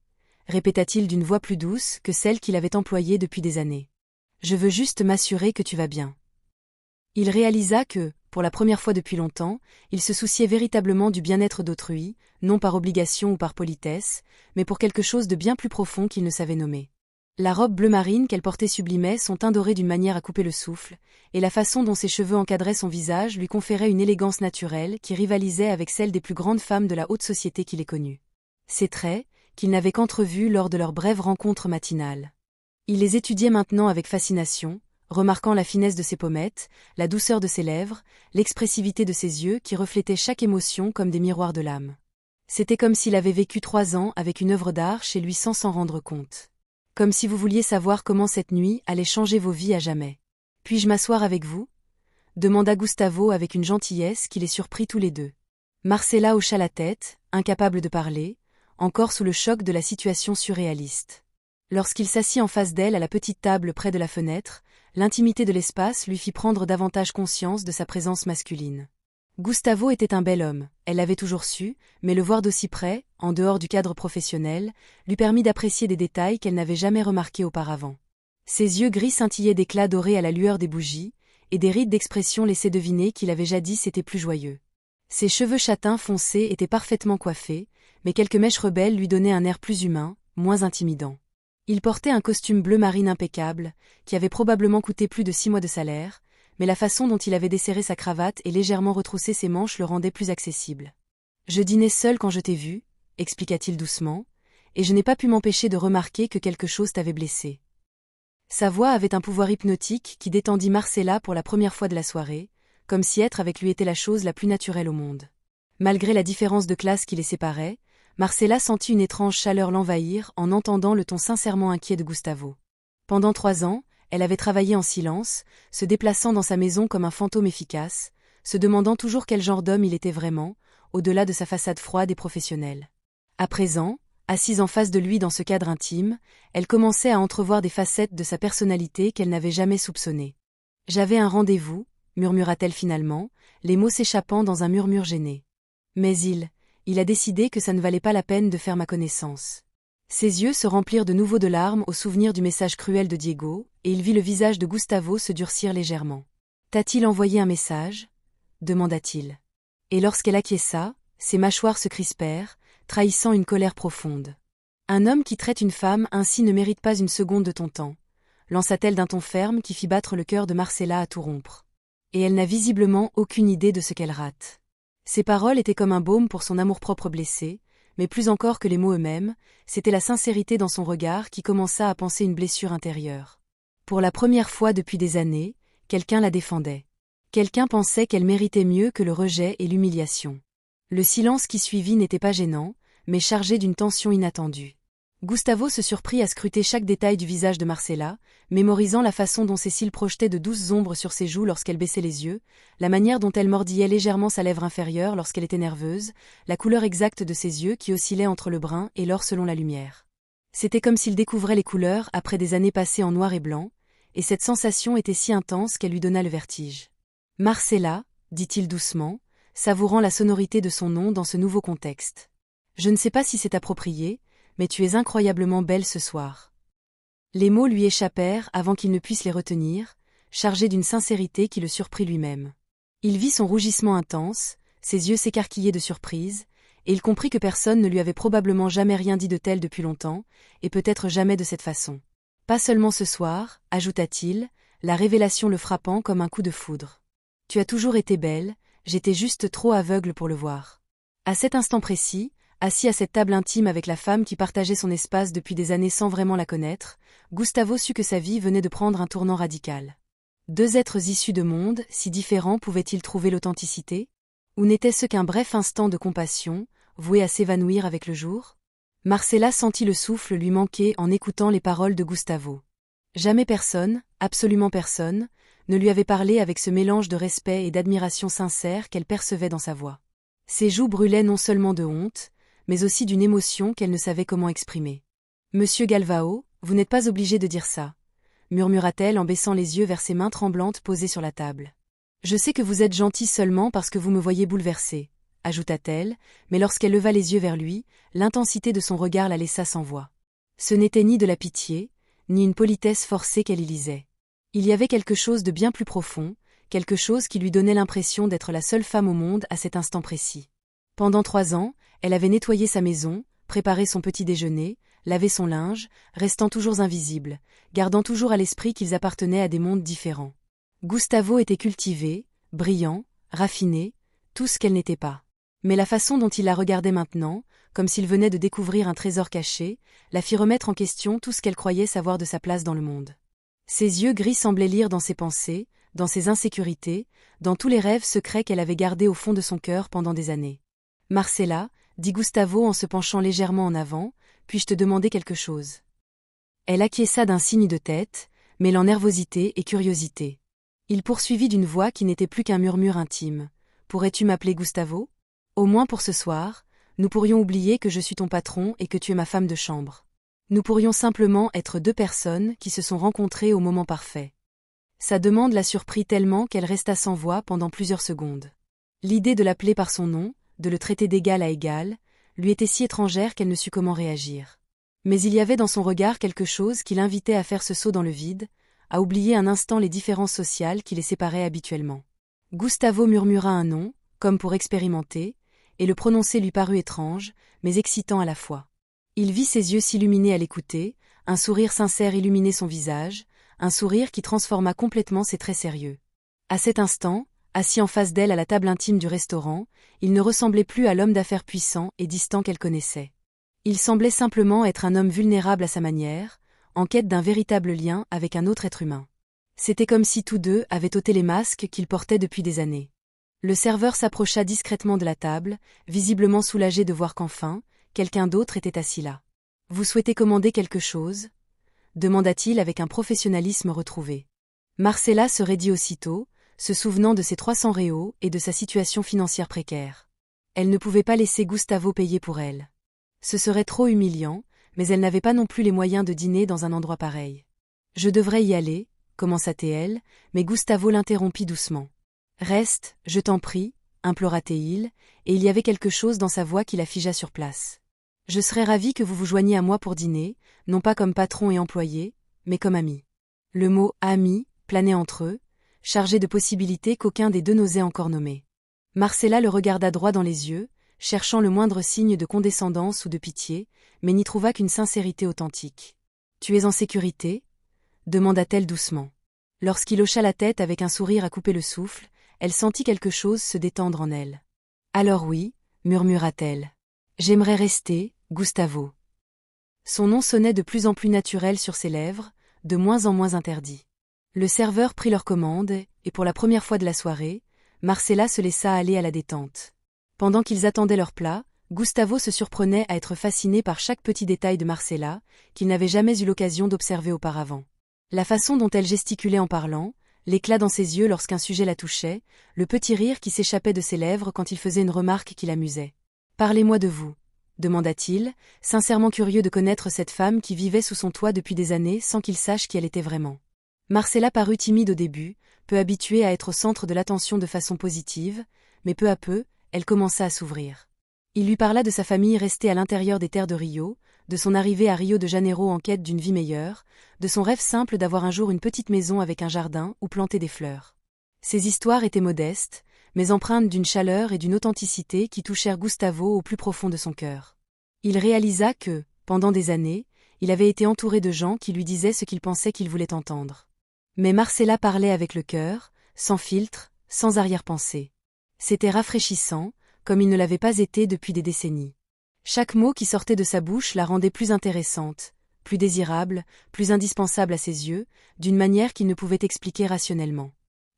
répéta-t-il d'une voix plus douce que celle qu'il avait employée depuis des années. « Je veux juste m'assurer que tu vas bien. » Il réalisa que, pour la première fois depuis longtemps, il se souciait véritablement du bien-être d'autrui, non par obligation ou par politesse, mais pour quelque chose de bien plus profond qu'il ne savait nommer. La robe bleu marine qu'elle portait sublimait son teint doré d'une manière à couper le souffle, et la façon dont ses cheveux encadraient son visage lui conférait une élégance naturelle qui rivalisait avec celle des plus grandes femmes de la haute société qu'il ait connue. Ses traits, qu'il n'avait qu'entrevus lors de leur brève rencontre matinale. Il les étudiait maintenant avec fascination, remarquant la finesse de ses pommettes, la douceur de ses lèvres, l'expressivité de ses yeux qui reflétaient chaque émotion comme des miroirs de l'âme. C'était comme s'il avait vécu 3 ans avec une œuvre d'art chez lui sans s'en rendre compte. Comme si vous vouliez savoir comment cette nuit allait changer vos vies à jamais. « Puis-je m'asseoir avec vous » demanda Gustavo avec une gentillesse qui les surprit tous les deux. Marcella hocha la tête, incapable de parler, encore sous le choc de la situation surréaliste. Lorsqu'il s'assit en face d'elle à la petite table près de la fenêtre, l'intimité de l'espace lui fit prendre davantage conscience de sa présence masculine. Gustavo était un bel homme, elle l'avait toujours su, mais le voir d'aussi près, en dehors du cadre professionnel, lui permit d'apprécier des détails qu'elle n'avait jamais remarqués auparavant. Ses yeux gris scintillaient d'éclats dorés à la lueur des bougies, et des rides d'expression laissaient deviner qu'il avait jadis été plus joyeux. Ses cheveux châtains foncés étaient parfaitement coiffés, mais quelques mèches rebelles lui donnaient un air plus humain, moins intimidant. Il portait un costume bleu marine impeccable, qui avait probablement coûté plus de 6 mois de salaire, mais la façon dont il avait desserré sa cravate et légèrement retroussé ses manches le rendait plus accessible. « Je dînais seul quand je t'ai vu, » expliqua-t-il doucement, « et je n'ai pas pu m'empêcher de remarquer que quelque chose t'avait blessé. » Sa voix avait un pouvoir hypnotique qui détendit Marcella pour la première fois de la soirée, comme si être avec lui était la chose la plus naturelle au monde. Malgré la différence de classe qui les séparait, Marcella sentit une étrange chaleur l'envahir en entendant le ton sincèrement inquiet de Gustavo. Pendant 3 ans, elle avait travaillé en silence, se déplaçant dans sa maison comme un fantôme efficace, se demandant toujours quel genre d'homme il était vraiment, au-delà de sa façade froide et professionnelle. À présent, assise en face de lui dans ce cadre intime, elle commençait à entrevoir des facettes de sa personnalité qu'elle n'avait jamais soupçonnées. « J'avais un rendez-vous » murmura-t-elle finalement, les mots s'échappant dans un murmure gêné. « Mais il a décidé que ça ne valait pas la peine de faire ma connaissance. » Ses yeux se remplirent de nouveau de larmes au souvenir du message cruel de Diego, et il vit le visage de Gustavo se durcir légèrement. « T'a-t-il envoyé un message » demanda-t-il. Et lorsqu'elle acquiesça, ses mâchoires se crispèrent, trahissant une colère profonde. « Un homme qui traite une femme ainsi ne mérite pas une seconde de ton temps, » lança-t-elle d'un ton ferme qui fit battre le cœur de Marcella à tout rompre. Et elle n'a visiblement aucune idée de ce qu'elle rate. Ses paroles étaient comme un baume pour son amour-propre blessé, mais plus encore que les mots eux-mêmes, c'était la sincérité dans son regard qui commença à panser une blessure intérieure. Pour la première fois depuis des années, quelqu'un la défendait. Quelqu'un pensait qu'elle méritait mieux que le rejet et l'humiliation. Le silence qui suivit n'était pas gênant, mais chargé d'une tension inattendue. Gustavo se surprit à scruter chaque détail du visage de Marcella, mémorisant la façon dont ses cils projetaient de douces ombres sur ses joues lorsqu'elle baissait les yeux, la manière dont elle mordillait légèrement sa lèvre inférieure lorsqu'elle était nerveuse, la couleur exacte de ses yeux qui oscillaient entre le brun et l'or selon la lumière. C'était comme s'il découvrait les couleurs après des années passées en noir et blanc, et cette sensation était si intense qu'elle lui donna le vertige. « Marcella » dit-il doucement, savourant la sonorité de son nom dans ce nouveau contexte. « Je ne sais pas si c'est approprié, mais tu es incroyablement belle ce soir. » Les mots lui échappèrent avant qu'il ne puisse les retenir, chargés d'une sincérité qui le surprit lui-même. Il vit son rougissement intense, ses yeux s'écarquillaient de surprise, et il comprit que personne ne lui avait probablement jamais rien dit de tel depuis longtemps, et peut-être jamais de cette façon. « Pas seulement ce soir, » ajouta-t-il, la révélation le frappant comme un coup de foudre. « Tu as toujours été belle, j'étais juste trop aveugle pour le voir. » À cet instant précis, assis à cette table intime avec la femme qui partageait son espace depuis des années sans vraiment la connaître, Gustavo sut que sa vie venait de prendre un tournant radical. 2 êtres issus de mondes si différents pouvaient-ils trouver l'authenticité? Ou n'était-ce qu'un bref instant de compassion, voué à s'évanouir avec le jour? Marcella sentit le souffle lui manquer en écoutant les paroles de Gustavo. Jamais personne, absolument personne, ne lui avait parlé avec ce mélange de respect et d'admiration sincère qu'elle percevait dans sa voix. Ses joues brûlaient non seulement de honte, mais aussi d'une émotion qu'elle ne savait comment exprimer. « Monsieur Galvao, vous n'êtes pas obligé de dire ça, » murmura-t-elle en baissant les yeux vers ses mains tremblantes posées sur la table. « Je sais que vous êtes gentil seulement parce que vous me voyez bouleversée. ajouta-t-elle, mais lorsqu'elle leva les yeux vers lui, l'intensité de son regard la laissa sans voix. Ce n'était ni de la pitié, ni une politesse forcée qu'elle y lisait. Il y avait quelque chose de bien plus profond, quelque chose qui lui donnait l'impression d'être la seule femme au monde à cet instant précis. Pendant 3 ans, elle avait nettoyé sa maison, préparé son petit déjeuner, lavé son linge, restant toujours invisible, gardant toujours à l'esprit qu'ils appartenaient à des mondes différents. Gustavo était cultivé, brillant, raffiné, tout ce qu'elle n'était pas. Mais la façon dont il la regardait maintenant, comme s'il venait de découvrir un trésor caché, la fit remettre en question tout ce qu'elle croyait savoir de sa place dans le monde. Ses yeux gris semblaient lire dans ses pensées, dans ses insécurités, dans tous les rêves secrets qu'elle avait gardés au fond de son cœur pendant des années. « Marcella, dit Gustavo en se penchant légèrement en avant, puis-je te demander quelque chose ?» Elle acquiesça d'un signe de tête, mêlant nervosité et curiosité. Il poursuivit d'une voix qui n'était plus qu'un murmure intime. « Pourrais-tu m'appeler Gustavo ? Au moins pour ce soir, nous pourrions oublier que je suis ton patron et que tu es ma femme de chambre. Nous pourrions simplement être 2 personnes qui se sont rencontrées au moment parfait. » Sa demande la surprit tellement qu'elle resta sans voix pendant plusieurs secondes. L'idée de l'appeler par son nom, de le traiter d'égal à égal, lui était si étrangère qu'elle ne sut comment réagir. Mais il y avait dans son regard quelque chose qui l'invitait à faire ce saut dans le vide, à oublier un instant les différences sociales qui les séparaient habituellement. Gustavo murmura un nom, comme pour expérimenter, et le prononcer lui parut étrange, mais excitant à la fois. Il vit ses yeux s'illuminer à l'écouter, un sourire sincère illuminer son visage, un sourire qui transforma complètement ses traits sérieux. À cet instant, assis en face d'elle à la table intime du restaurant, il ne ressemblait plus à l'homme d'affaires puissant et distant qu'elle connaissait. Il semblait simplement être un homme vulnérable à sa manière, en quête d'un véritable lien avec un autre être humain. C'était comme si tous deux avaient ôté les masques qu'ils portaient depuis des années. Le serveur s'approcha discrètement de la table, visiblement soulagé de voir qu'enfin, quelqu'un d'autre était assis là. « Vous souhaitez commander quelque chose ?» demanda-t-il avec un professionnalisme retrouvé. Marcella se raidit aussitôt, se souvenant de ses 300 réaux et de sa situation financière précaire. Elle ne pouvait pas laisser Gustavo payer pour elle. Ce serait trop humiliant, mais elle n'avait pas non plus les moyens de dîner dans un endroit pareil. « Je devrais y aller », commença-t-elle, mais Gustavo l'interrompit doucement. « Reste, je t'en prie », implora-t-il, et il y avait quelque chose dans sa voix qui la figea sur place. « Je serais ravi que vous vous joigniez à moi pour dîner, non pas comme patron et employé, mais comme ami. » Le mot « ami » planait entre eux, chargé de possibilités qu'aucun des deux n'osait encore nommer. Marcella le regarda droit dans les yeux, cherchant le moindre signe de condescendance ou de pitié, mais n'y trouva qu'une sincérité authentique. « Tu es en sécurité ?» demanda-t-elle doucement. Lorsqu'il hocha la tête avec un sourire à couper le souffle, elle sentit quelque chose se détendre en elle. « Alors oui » murmura-t-elle. « J'aimerais rester, Gustavo. » Son nom sonnait de plus en plus naturel sur ses lèvres, de moins en moins interdit. Le serveur prit leur commande, et pour la première fois de la soirée, Marcella se laissa aller à la détente. Pendant qu'ils attendaient leur plat, Gustavo se surprenait à être fasciné par chaque petit détail de Marcella, qu'il n'avait jamais eu l'occasion d'observer auparavant. La façon dont elle gesticulait en parlant, l'éclat dans ses yeux lorsqu'un sujet la touchait, le petit rire qui s'échappait de ses lèvres quand il faisait une remarque qui l'amusait. « Parlez-moi de vous » demanda-t-il, sincèrement curieux de connaître cette femme qui vivait sous son toit depuis des années sans qu'il sache qui elle était vraiment. Marcella parut timide au début, peu habituée à être au centre de l'attention de façon positive, mais peu à peu, elle commença à s'ouvrir. Il lui parla de sa famille restée à l'intérieur des terres de Rio, de son arrivée à Rio de Janeiro en quête d'une vie meilleure, de son rêve simple d'avoir un jour une petite maison avec un jardin où planter des fleurs. Ces histoires étaient modestes, mais empreintes d'une chaleur et d'une authenticité qui touchèrent Gustavo au plus profond de son cœur. Il réalisa que, pendant des années, il avait été entouré de gens qui lui disaient ce qu'il pensait qu'il voulait entendre. Mais Marcella parlait avec le cœur, sans filtre, sans arrière-pensée. C'était rafraîchissant, comme il ne l'avait pas été depuis des décennies. Chaque mot qui sortait de sa bouche la rendait plus intéressante, plus désirable, plus indispensable à ses yeux, d'une manière qu'il ne pouvait expliquer rationnellement.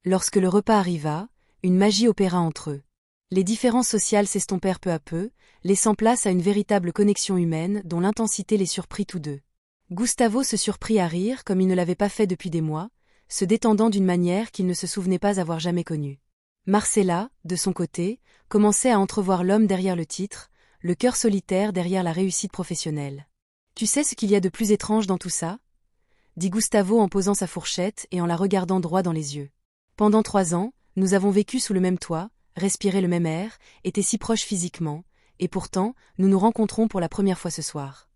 Lorsque le repas arriva, une magie opéra entre eux. Les différences sociales s'estompèrent peu à peu, laissant place à une véritable connexion humaine dont l'intensité les surprit tous deux. Gustavo se surprit à rire comme il ne l'avait pas fait depuis des mois, se détendant d'une manière qu'il ne se souvenait pas avoir jamais connue. Marcella, de son côté, commençait à entrevoir l'homme derrière le titre, le cœur solitaire derrière la réussite professionnelle. « Tu sais ce qu'il y a de plus étrange dans tout ça ?» dit Gustavo en posant sa fourchette et en la regardant droit dans les yeux. « Pendant 3 ans, nous avons vécu sous le même toit, respirer le même air, étaient si proches physiquement, et pourtant, nous nous rencontrons pour la première fois ce soir.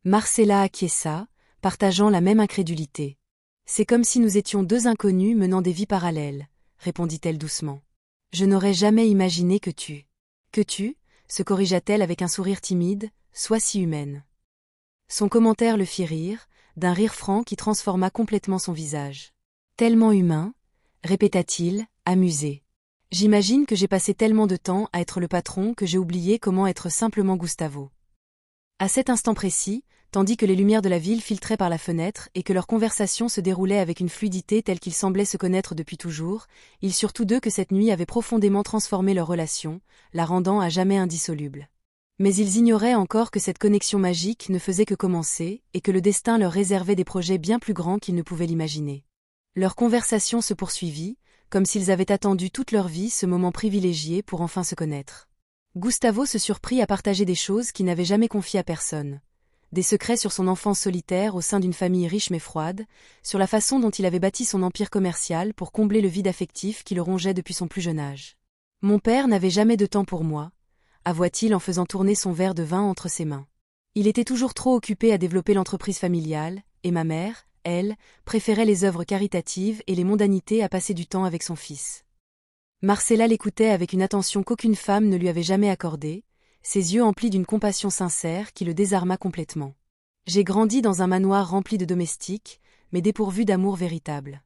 Marcella acquiesça, partageant la même incrédulité. C'est comme si nous étions deux inconnus menant des vies parallèles, répondit-elle doucement. Je n'aurais jamais imaginé que tu, se corrigea-t-elle avec un sourire timide, sois si humaine. Son commentaire le fit rire, d'un rire franc qui transforma complètement son visage. Tellement humain, répéta-t-il, amusé. J'imagine que j'ai passé tellement de temps à être le patron que j'ai oublié comment être simplement Gustavo. À cet instant précis, tandis que les lumières de la ville filtraient par la fenêtre et que leur conversation se déroulait avec une fluidité telle qu'ils semblaient se connaître depuis toujours, ils surent tous deux que cette nuit avait profondément transformé leur relation, la rendant à jamais indissoluble. Mais ils ignoraient encore que cette connexion magique ne faisait que commencer et que le destin leur réservait des projets bien plus grands qu'ils ne pouvaient l'imaginer. Leur conversation se poursuivit, comme s'ils avaient attendu toute leur vie ce moment privilégié pour enfin se connaître. Gustavo se surprit à partager des choses qu'il n'avait jamais confiées à personne. Des secrets sur son enfance solitaire au sein d'une famille riche mais froide, sur la façon dont il avait bâti son empire commercial pour combler le vide affectif qui le rongeait depuis son plus jeune âge. « Mon père n'avait jamais de temps pour moi », avoua-t-il en faisant tourner son verre de vin entre ses mains. Il était toujours trop occupé à développer l'entreprise familiale, et ma mère, elle, préférait les œuvres caritatives et les mondanités à passer du temps avec son fils. Marcella l'écoutait avec une attention qu'aucune femme ne lui avait jamais accordée, ses yeux emplis d'une compassion sincère qui le désarma complètement. J'ai grandi dans un manoir rempli de domestiques, mais dépourvu d'amour véritable.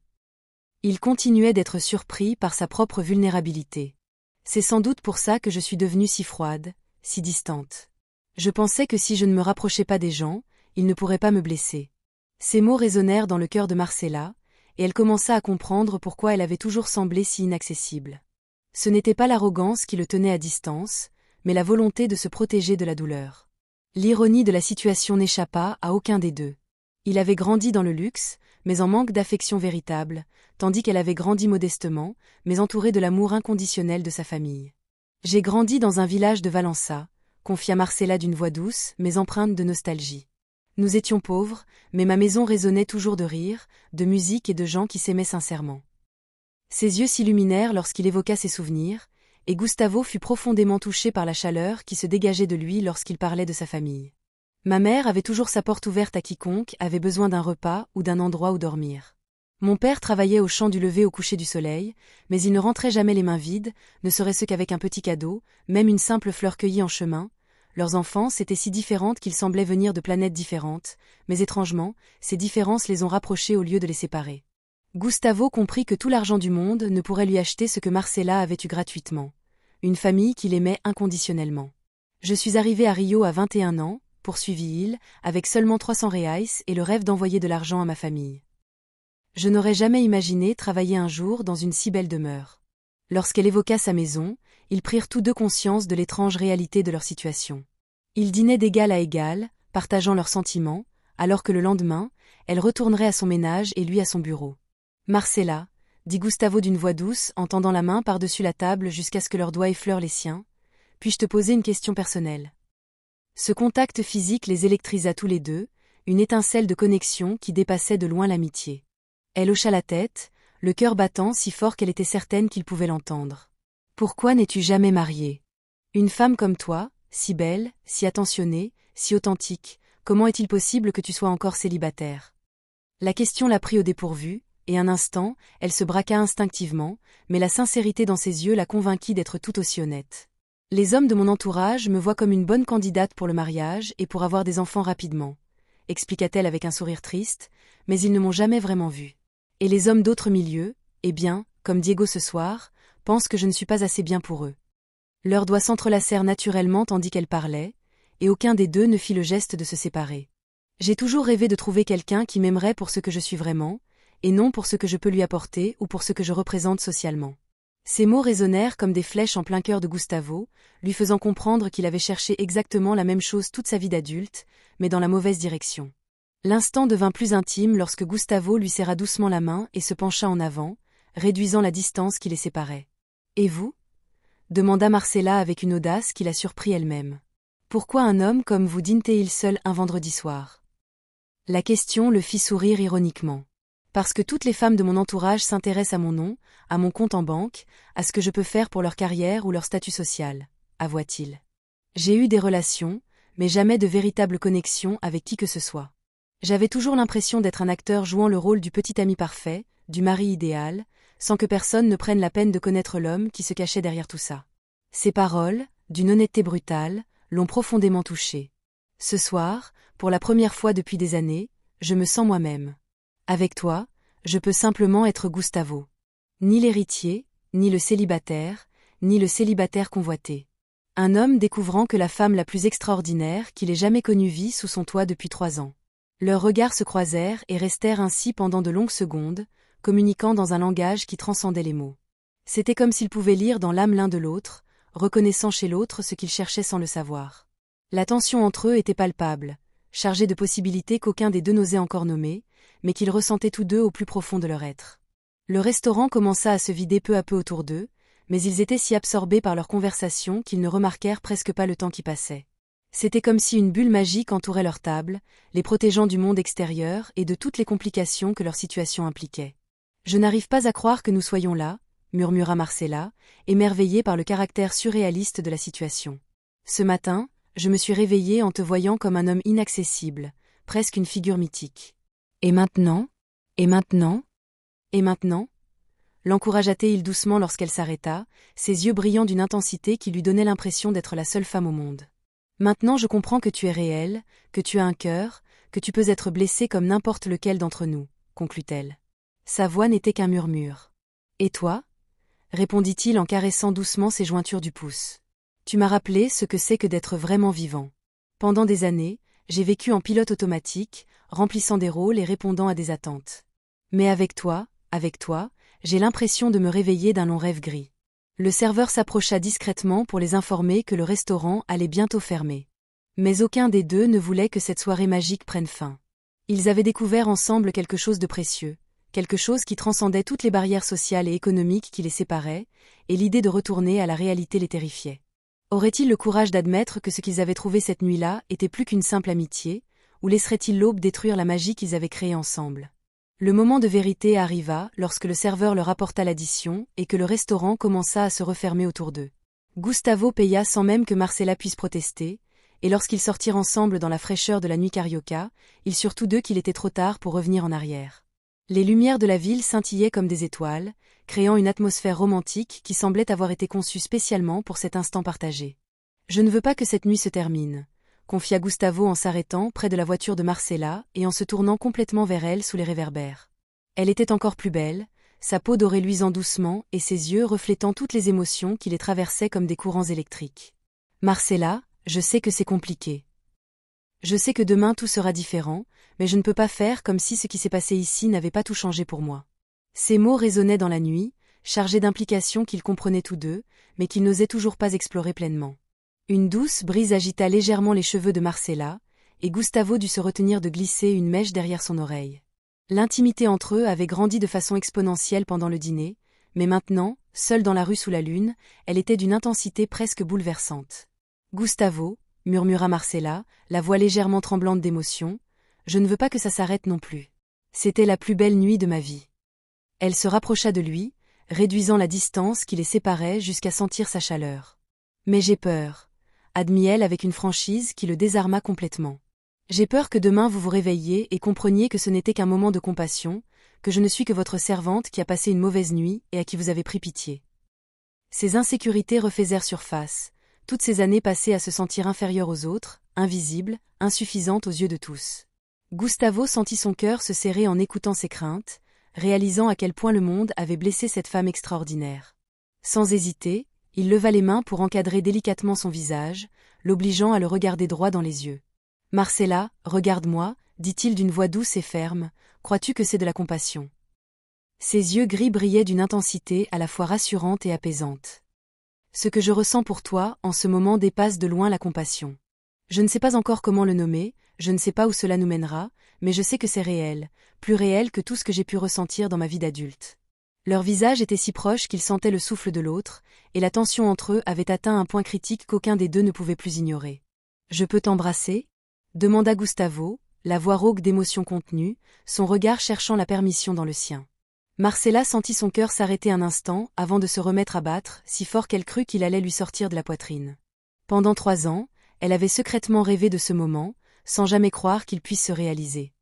Il continuait d'être surpris par sa propre vulnérabilité. C'est sans doute pour ça que je suis devenue si froide, si distante. Je pensais que si je ne me rapprochais pas des gens, ils ne pourraient pas me blesser. Ces mots résonnèrent dans le cœur de Marcella, et elle commença à comprendre pourquoi elle avait toujours semblé si inaccessible. Ce n'était pas l'arrogance qui le tenait à distance, mais la volonté de se protéger de la douleur. L'ironie de la situation n'échappa à aucun des deux. Il avait grandi dans le luxe, mais en manque d'affection véritable, tandis qu'elle avait grandi modestement, mais entourée de l'amour inconditionnel de sa famille. « J'ai grandi dans un village de Valença », confia Marcella d'une voix douce, mais empreinte de nostalgie. Nous étions pauvres, mais ma maison résonnait toujours de rire, de musique et de gens qui s'aimaient sincèrement. Ses yeux s'illuminèrent lorsqu'il évoqua ses souvenirs, et Gustavo fut profondément touché par la chaleur qui se dégageait de lui lorsqu'il parlait de sa famille. Ma mère avait toujours sa porte ouverte à quiconque avait besoin d'un repas ou d'un endroit où dormir. Mon père travaillait au champ du lever au coucher du soleil, mais il ne rentrait jamais les mains vides, ne serait-ce qu'avec un petit cadeau, même une simple fleur cueillie en chemin. Leurs enfances étaient si différentes qu'ils semblaient venir de planètes différentes, mais étrangement, ces différences les ont rapprochés au lieu de les séparer. Gustavo comprit que tout l'argent du monde ne pourrait lui acheter ce que Marcella avait eu gratuitement. Une famille qu'il aimait inconditionnellement. Je suis arrivé à Rio à 21 ans, poursuivit-il, avec seulement 300 reais et le rêve d'envoyer de l'argent à ma famille. Je n'aurais jamais imaginé travailler un jour dans une si belle demeure. Lorsqu'elle évoqua sa maison, ils prirent tous deux conscience de l'étrange réalité de leur situation. Ils dînaient d'égal à égal, partageant leurs sentiments, alors que le lendemain, elle retournerait à son ménage et lui à son bureau. « Marcella », dit Gustavo d'une voix douce en tendant la main par-dessus la table jusqu'à ce que leurs doigts effleurent les siens, « puis-je te poser une question personnelle ?» Ce contact physique les électrisa tous les deux, une étincelle de connexion qui dépassait de loin l'amitié. Elle hocha la tête, le cœur battant si fort qu'elle était certaine qu'il pouvait l'entendre. « Pourquoi n'es-tu jamais mariée ? Une femme comme toi, si belle, si attentionnée, si authentique, comment est-il possible que tu sois encore célibataire ?» La question la prit au dépourvu, et un instant, elle se braqua instinctivement, mais la sincérité dans ses yeux la convainquit d'être tout aussi honnête. « Les hommes de mon entourage me voient comme une bonne candidate pour le mariage et pour avoir des enfants rapidement, expliqua-t-elle avec un sourire triste, mais ils ne m'ont jamais vraiment vue. Et les hommes d'autres milieux, eh bien, comme Diego ce soir, pensent que je ne suis pas assez bien pour eux. » Leurs doigts s'entrelacèrent naturellement tandis qu'elle parlait, et aucun des deux ne fit le geste de se séparer. « J'ai toujours rêvé de trouver quelqu'un qui m'aimerait pour ce que je suis vraiment, et non pour ce que je peux lui apporter ou pour ce que je représente socialement. » Ces mots résonnèrent comme des flèches en plein cœur de Gustavo, lui faisant comprendre qu'il avait cherché exactement la même chose toute sa vie d'adulte, mais dans la mauvaise direction. L'instant devint plus intime lorsque Gustavo lui serra doucement la main et se pencha en avant, réduisant la distance qui les séparait. « Et vous ? » demanda Marcella avec une audace qui la surprit elle-même. « Pourquoi un homme comme vous dîne-t-il seul un vendredi soir ?» La question le fit sourire ironiquement. Parce que toutes les femmes de mon entourage s'intéressent à mon nom, à mon compte en banque, à ce que je peux faire pour leur carrière ou leur statut social, avoua-t-il. J'ai eu des relations, mais jamais de véritable connexion avec qui que ce soit. J'avais toujours l'impression d'être un acteur jouant le rôle du petit ami parfait, du mari idéal, sans que personne ne prenne la peine de connaître l'homme qui se cachait derrière tout ça. Ces paroles, d'une honnêteté brutale, l'ont profondément touché. Ce soir, pour la première fois depuis des années, je me sens moi-même. Avec toi, je peux simplement être Gustavo. Ni l'héritier, ni le célibataire convoité. Un homme découvrant que la femme la plus extraordinaire qu'il ait jamais connue vit sous son toit depuis 3 ans. Leurs regards se croisèrent et restèrent ainsi pendant de longues secondes, communiquant dans un langage qui transcendait les mots. C'était comme s'ils pouvaient lire dans l'âme l'un de l'autre, reconnaissant chez l'autre ce qu'ils cherchaient sans le savoir. La tension entre eux était palpable, chargée de possibilités qu'aucun des deux n'osait encore nommer, mais qu'ils ressentaient tous deux au plus profond de leur être. Le restaurant commença à se vider peu à peu autour d'eux, mais ils étaient si absorbés par leur conversation qu'ils ne remarquèrent presque pas le temps qui passait. C'était comme si une bulle magique entourait leur table, les protégeant du monde extérieur et de toutes les complications que leur situation impliquait. « Je n'arrive pas à croire que nous soyons là », murmura Marcella, émerveillée par le caractère surréaliste de la situation. « Ce matin, je me suis réveillée en te voyant comme un homme inaccessible, presque une figure mythique. Et maintenant ? Et maintenant ? Et maintenant ?» L'encouragea-t-il doucement lorsqu'elle s'arrêta, ses yeux brillant d'une intensité qui lui donnait l'impression d'être la seule femme au monde. « Maintenant je comprends que tu es réelle, que tu as un cœur, que tu peux être blessé comme n'importe lequel d'entre nous, conclut-elle. Sa voix n'était qu'un murmure. « Et toi ?» répondit-il en caressant doucement ses jointures du pouce. « Tu m'as rappelé ce que c'est que d'être vraiment vivant. Pendant des années, j'ai vécu en pilote automatique, remplissant des rôles et répondant à des attentes. Mais avec toi, j'ai l'impression de me réveiller d'un long rêve gris. » Le serveur s'approcha discrètement pour les informer que le restaurant allait bientôt fermer. Mais aucun des deux ne voulait que cette soirée magique prenne fin. Ils avaient découvert ensemble quelque chose de précieux, quelque chose qui transcendait toutes les barrières sociales et économiques qui les séparaient, et l'idée de retourner à la réalité les terrifiait. Auraient-ils le courage d'admettre que ce qu'ils avaient trouvé cette nuit-là était plus qu'une simple amitié, ou laisseraient-ils l'aube détruire la magie qu'ils avaient créée ensemble ? Le moment de vérité arriva lorsque le serveur leur apporta l'addition et que le restaurant commença à se refermer autour d'eux. Gustavo paya sans même que Marcella puisse protester, et lorsqu'ils sortirent ensemble dans la fraîcheur de la nuit carioca, ils surent tous deux qu'il était trop tard pour revenir en arrière. Les lumières de la ville scintillaient comme des étoiles, créant une atmosphère romantique qui semblait avoir été conçue spécialement pour cet instant partagé. « Je ne veux pas que cette nuit se termine », confia Gustavo en s'arrêtant près de la voiture de Marcella et en se tournant complètement vers elle sous les réverbères. Elle était encore plus belle, sa peau dorée luisant doucement et ses yeux reflétant toutes les émotions qui les traversaient comme des courants électriques. « Marcella, je sais que c'est compliqué. Je sais que demain tout sera différent, mais je ne peux pas faire comme si ce qui s'est passé ici n'avait pas tout changé pour moi. » Ces mots résonnaient dans la nuit, chargés d'implications qu'ils comprenaient tous deux, mais qu'ils n'osaient toujours pas explorer pleinement. Une douce brise agita légèrement les cheveux de Marcella, et Gustavo dut se retenir de glisser une mèche derrière son oreille. L'intimité entre eux avait grandi de façon exponentielle pendant le dîner, mais maintenant, seule dans la rue sous la lune, elle était d'une intensité presque bouleversante. « Gustavo », murmura Marcella, la voix légèrement tremblante d'émotion, « je ne veux pas que ça s'arrête non plus. C'était la plus belle nuit de ma vie. » Elle se rapprocha de lui, réduisant la distance qui les séparait jusqu'à sentir sa chaleur. « Mais j'ai peur, » admit-elle avec une franchise qui le désarma complètement. « J'ai peur que demain vous vous réveilliez et compreniez que ce n'était qu'un moment de compassion, que je ne suis que votre servante qui a passé une mauvaise nuit et à qui vous avez pris pitié. » Ces insécurités refaisèrent surface, toutes ces années passées à se sentir inférieure aux autres, invisible, insuffisante aux yeux de tous. Gustavo sentit son cœur se serrer en écoutant ses craintes, réalisant à quel point le monde avait blessé cette femme extraordinaire. Sans hésiter, il leva les mains pour encadrer délicatement son visage, l'obligeant à le regarder droit dans les yeux. « Marcella, regarde-moi, » dit-il d'une voix douce et ferme, « crois-tu que c'est de la compassion ?» Ses yeux gris brillaient d'une intensité à la fois rassurante et apaisante. « Ce que je ressens pour toi en ce moment dépasse de loin la compassion. Je ne sais pas encore comment le nommer, je ne sais pas où cela nous mènera, mais je sais que c'est réel, plus réel que tout ce que j'ai pu ressentir dans ma vie d'adulte. » Leurs visages étaient si proches qu'ils sentaient le souffle de l'autre, et la tension entre eux avait atteint un point critique qu'aucun des deux ne pouvait plus ignorer. « Je peux t'embrasser ?» demanda Gustavo, la voix rauque d'émotions contenues, son regard cherchant la permission dans le sien. Marcella sentit son cœur s'arrêter un instant avant de se remettre à battre, si fort qu'elle crut qu'il allait lui sortir de la poitrine. Pendant 3 ans, elle avait secrètement rêvé de ce moment, sans jamais croire qu'il puisse se réaliser.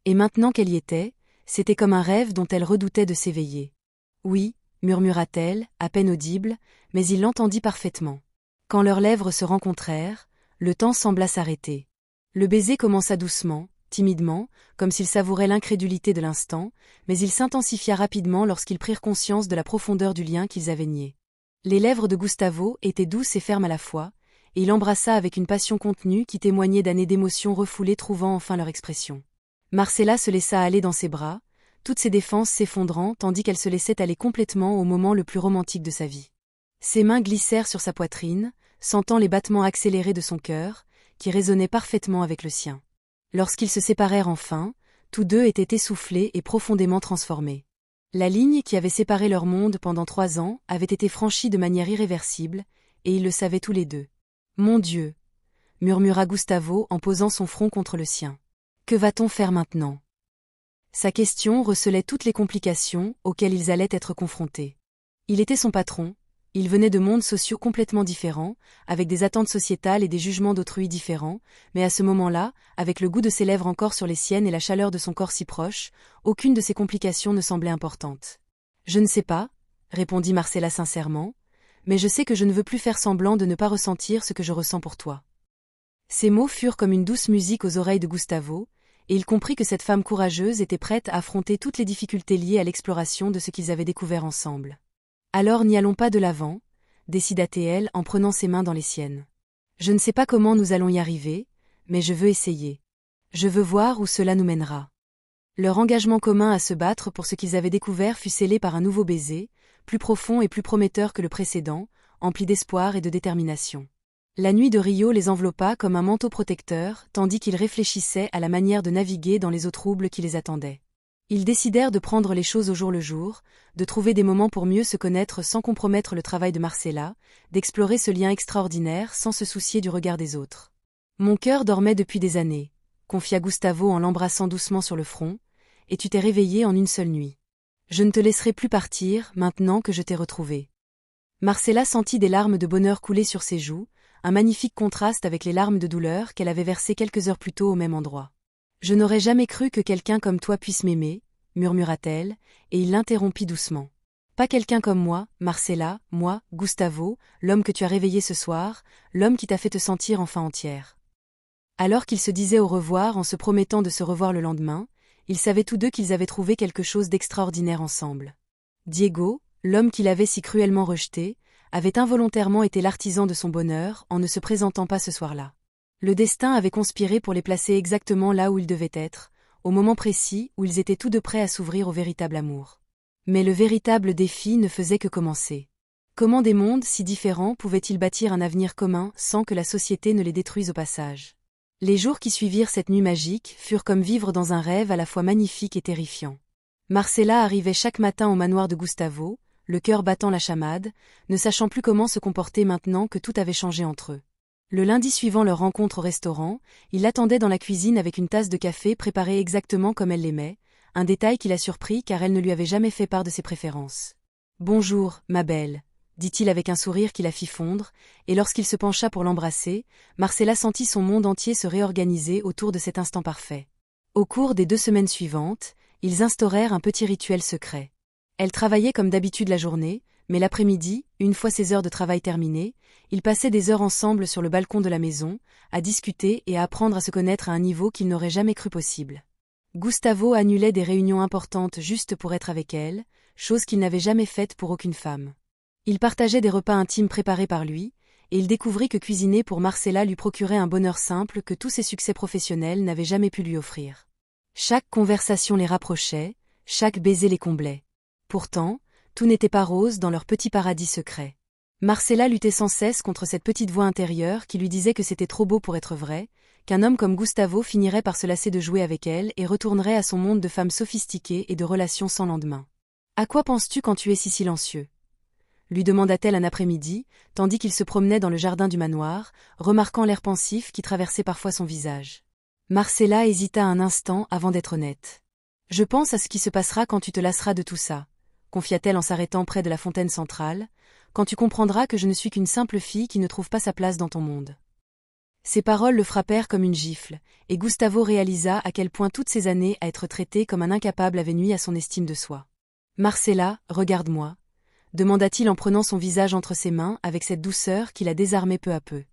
Et maintenant qu'elle y était, c'était comme un rêve dont elle redoutait de s'éveiller. « Oui », murmura-t-elle, à peine audible, mais il l'entendit parfaitement. Quand leurs lèvres se rencontrèrent, le temps sembla s'arrêter. Le baiser commença doucement, timidement, comme s'il savourait l'incrédulité de l'instant, mais il s'intensifia rapidement lorsqu'ils prirent conscience de la profondeur du lien qu'ils avaient nié. Les lèvres de Gustavo étaient douces et fermes à la fois, et il l'embrassa avec une passion contenue qui témoignait d'années d'émotions refoulées trouvant enfin leur expression. Marcella se laissa aller dans ses bras, toutes ses défenses s'effondrant tandis qu'elle se laissait aller complètement au moment le plus romantique de sa vie. Ses mains glissèrent sur sa poitrine, sentant les battements accélérés de son cœur, qui résonnaient parfaitement avec le sien. Lorsqu'ils se séparèrent enfin, tous deux étaient essoufflés et profondément transformés. La ligne qui avait séparé leur monde pendant 3 ans avait été franchie de manière irréversible, et ils le savaient tous les deux. « Mon Dieu !» murmura Gustavo en posant son front contre le sien. « Que va-t-on faire maintenant ?» Sa question recelait toutes les complications auxquelles ils allaient être confrontés. Il était son patron, il venait de mondes sociaux complètement différents, avec des attentes sociétales et des jugements d'autrui différents, mais à ce moment-là, avec le goût de ses lèvres encore sur les siennes et la chaleur de son corps si proche, aucune de ces complications ne semblait importante. « Je ne sais pas, » répondit Marcella sincèrement, « mais je sais que je ne veux plus faire semblant de ne pas ressentir ce que je ressens pour toi. » Ces mots furent comme une douce musique aux oreilles de Gustavo, et il comprit que cette femme courageuse était prête à affronter toutes les difficultés liées à l'exploration de ce qu'ils avaient découvert ensemble. « Alors n'y allons pas de l'avant, » décida-t-elle en prenant ses mains dans les siennes. « Je ne sais pas comment nous allons y arriver, mais je veux essayer. Je veux voir où cela nous mènera. » Leur engagement commun à se battre pour ce qu'ils avaient découvert fut scellé par un nouveau baiser, plus profond et plus prometteur que le précédent, empli d'espoir et de détermination. La nuit de Rio les enveloppa comme un manteau protecteur, tandis qu'ils réfléchissaient à la manière de naviguer dans les eaux troubles qui les attendaient. Ils décidèrent de prendre les choses au jour le jour, de trouver des moments pour mieux se connaître sans compromettre le travail de Marcella, d'explorer ce lien extraordinaire sans se soucier du regard des autres. « Mon cœur dormait depuis des années », confia Gustavo en l'embrassant doucement sur le front, « et tu t'es réveillé en une seule nuit. Je ne te laisserai plus partir, maintenant que je t'ai retrouvé. » Marcella sentit des larmes de bonheur couler sur ses joues, un magnifique contraste avec les larmes de douleur qu'elle avait versées quelques heures plus tôt au même endroit. « Je n'aurais jamais cru que quelqu'un comme toi puisse m'aimer, » murmura-t-elle, et il l'interrompit doucement. « Pas quelqu'un comme moi, Marcella, moi, Gustavo, l'homme que tu as réveillé ce soir, l'homme qui t'a fait te sentir enfin entière. » Alors qu'ils se disaient au revoir en se promettant de se revoir le lendemain, ils savaient tous deux qu'ils avaient trouvé quelque chose d'extraordinaire ensemble. Diego, l'homme qu'il avait si cruellement rejeté, avait involontairement été l'artisan de son bonheur en ne se présentant pas ce soir-là. Le destin avait conspiré pour les placer exactement là où ils devaient être, au moment précis où ils étaient tous deux prêts à s'ouvrir au véritable amour. Mais le véritable défi ne faisait que commencer. Comment des mondes si différents pouvaient-ils bâtir un avenir commun sans que la société ne les détruise au passage? Les jours qui suivirent cette nuit magique furent comme vivre dans un rêve à la fois magnifique et terrifiant. Marcella arrivait chaque matin au manoir de Gustavo, le cœur battant la chamade, ne sachant plus comment se comporter maintenant que tout avait changé entre eux. Le lundi suivant leur rencontre au restaurant, il l'attendait dans la cuisine avec une tasse de café préparée exactement comme elle l'aimait, un détail qui la surprit car elle ne lui avait jamais fait part de ses préférences. « Bonjour, ma belle », dit-il avec un sourire qui la fit fondre, et lorsqu'il se pencha pour l'embrasser, Marcella sentit son monde entier se réorganiser autour de cet instant parfait. Au cours des 2 semaines suivantes, ils instaurèrent un petit rituel secret. Elle travaillait comme d'habitude la journée, mais l'après-midi, une fois ses heures de travail terminées, ils passaient des heures ensemble sur le balcon de la maison, à discuter et à apprendre à se connaître à un niveau qu'ils n'auraient jamais cru possible. Gustavo annulait des réunions importantes juste pour être avec elle, chose qu'il n'avait jamais faite pour aucune femme. Il partageait des repas intimes préparés par lui, et il découvrit que cuisiner pour Marcella lui procurait un bonheur simple que tous ses succès professionnels n'avaient jamais pu lui offrir. Chaque conversation les rapprochait, chaque baiser les comblait. Pourtant, tout n'était pas rose dans leur petit paradis secret. Marcella luttait sans cesse contre cette petite voix intérieure qui lui disait que c'était trop beau pour être vrai, qu'un homme comme Gustavo finirait par se lasser de jouer avec elle et retournerait à son monde de femmes sophistiquées et de relations sans lendemain. « À quoi penses-tu quand tu es si silencieux ?» lui demanda-t-elle un après-midi, tandis qu'il se promenait dans le jardin du manoir, remarquant l'air pensif qui traversait parfois son visage. Marcella hésita un instant avant d'être honnête. Je pense à ce qui se passera quand tu te lasseras de tout ça, confia-t-elle en s'arrêtant près de la fontaine centrale, quand tu comprendras que je ne suis qu'une simple fille qui ne trouve pas sa place dans ton monde. Ces paroles le frappèrent comme une gifle, et Gustavo réalisa à quel point toutes ces années à être traité comme un incapable avaient nui à son estime de soi. Marcella, regarde-moi, demanda-t-il en prenant son visage entre ses mains avec cette douceur qui la désarmait peu à peu.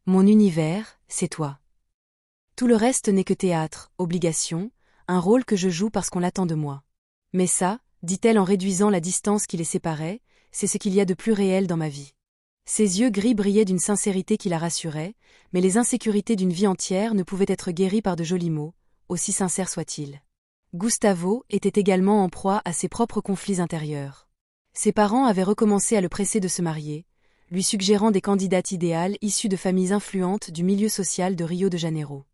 Mon univers, c'est toi. Tout le reste n'est que théâtre, obligation, un rôle que je joue parce qu'on l'attend de moi. Mais ça, dit-elle en réduisant la distance qui les séparait, c'est ce qu'il y a de plus réel dans ma vie. Ses yeux gris brillaient d'une sincérité qui la rassurait, mais les insécurités d'une vie entière ne pouvaient être guéries par de jolis mots, aussi sincères soient-ils. Gustavo était également en proie à ses propres conflits intérieurs. Ses parents avaient recommencé à le presser de se marier, lui suggérant des candidates idéales issues de familles influentes du milieu social de Rio de Janeiro.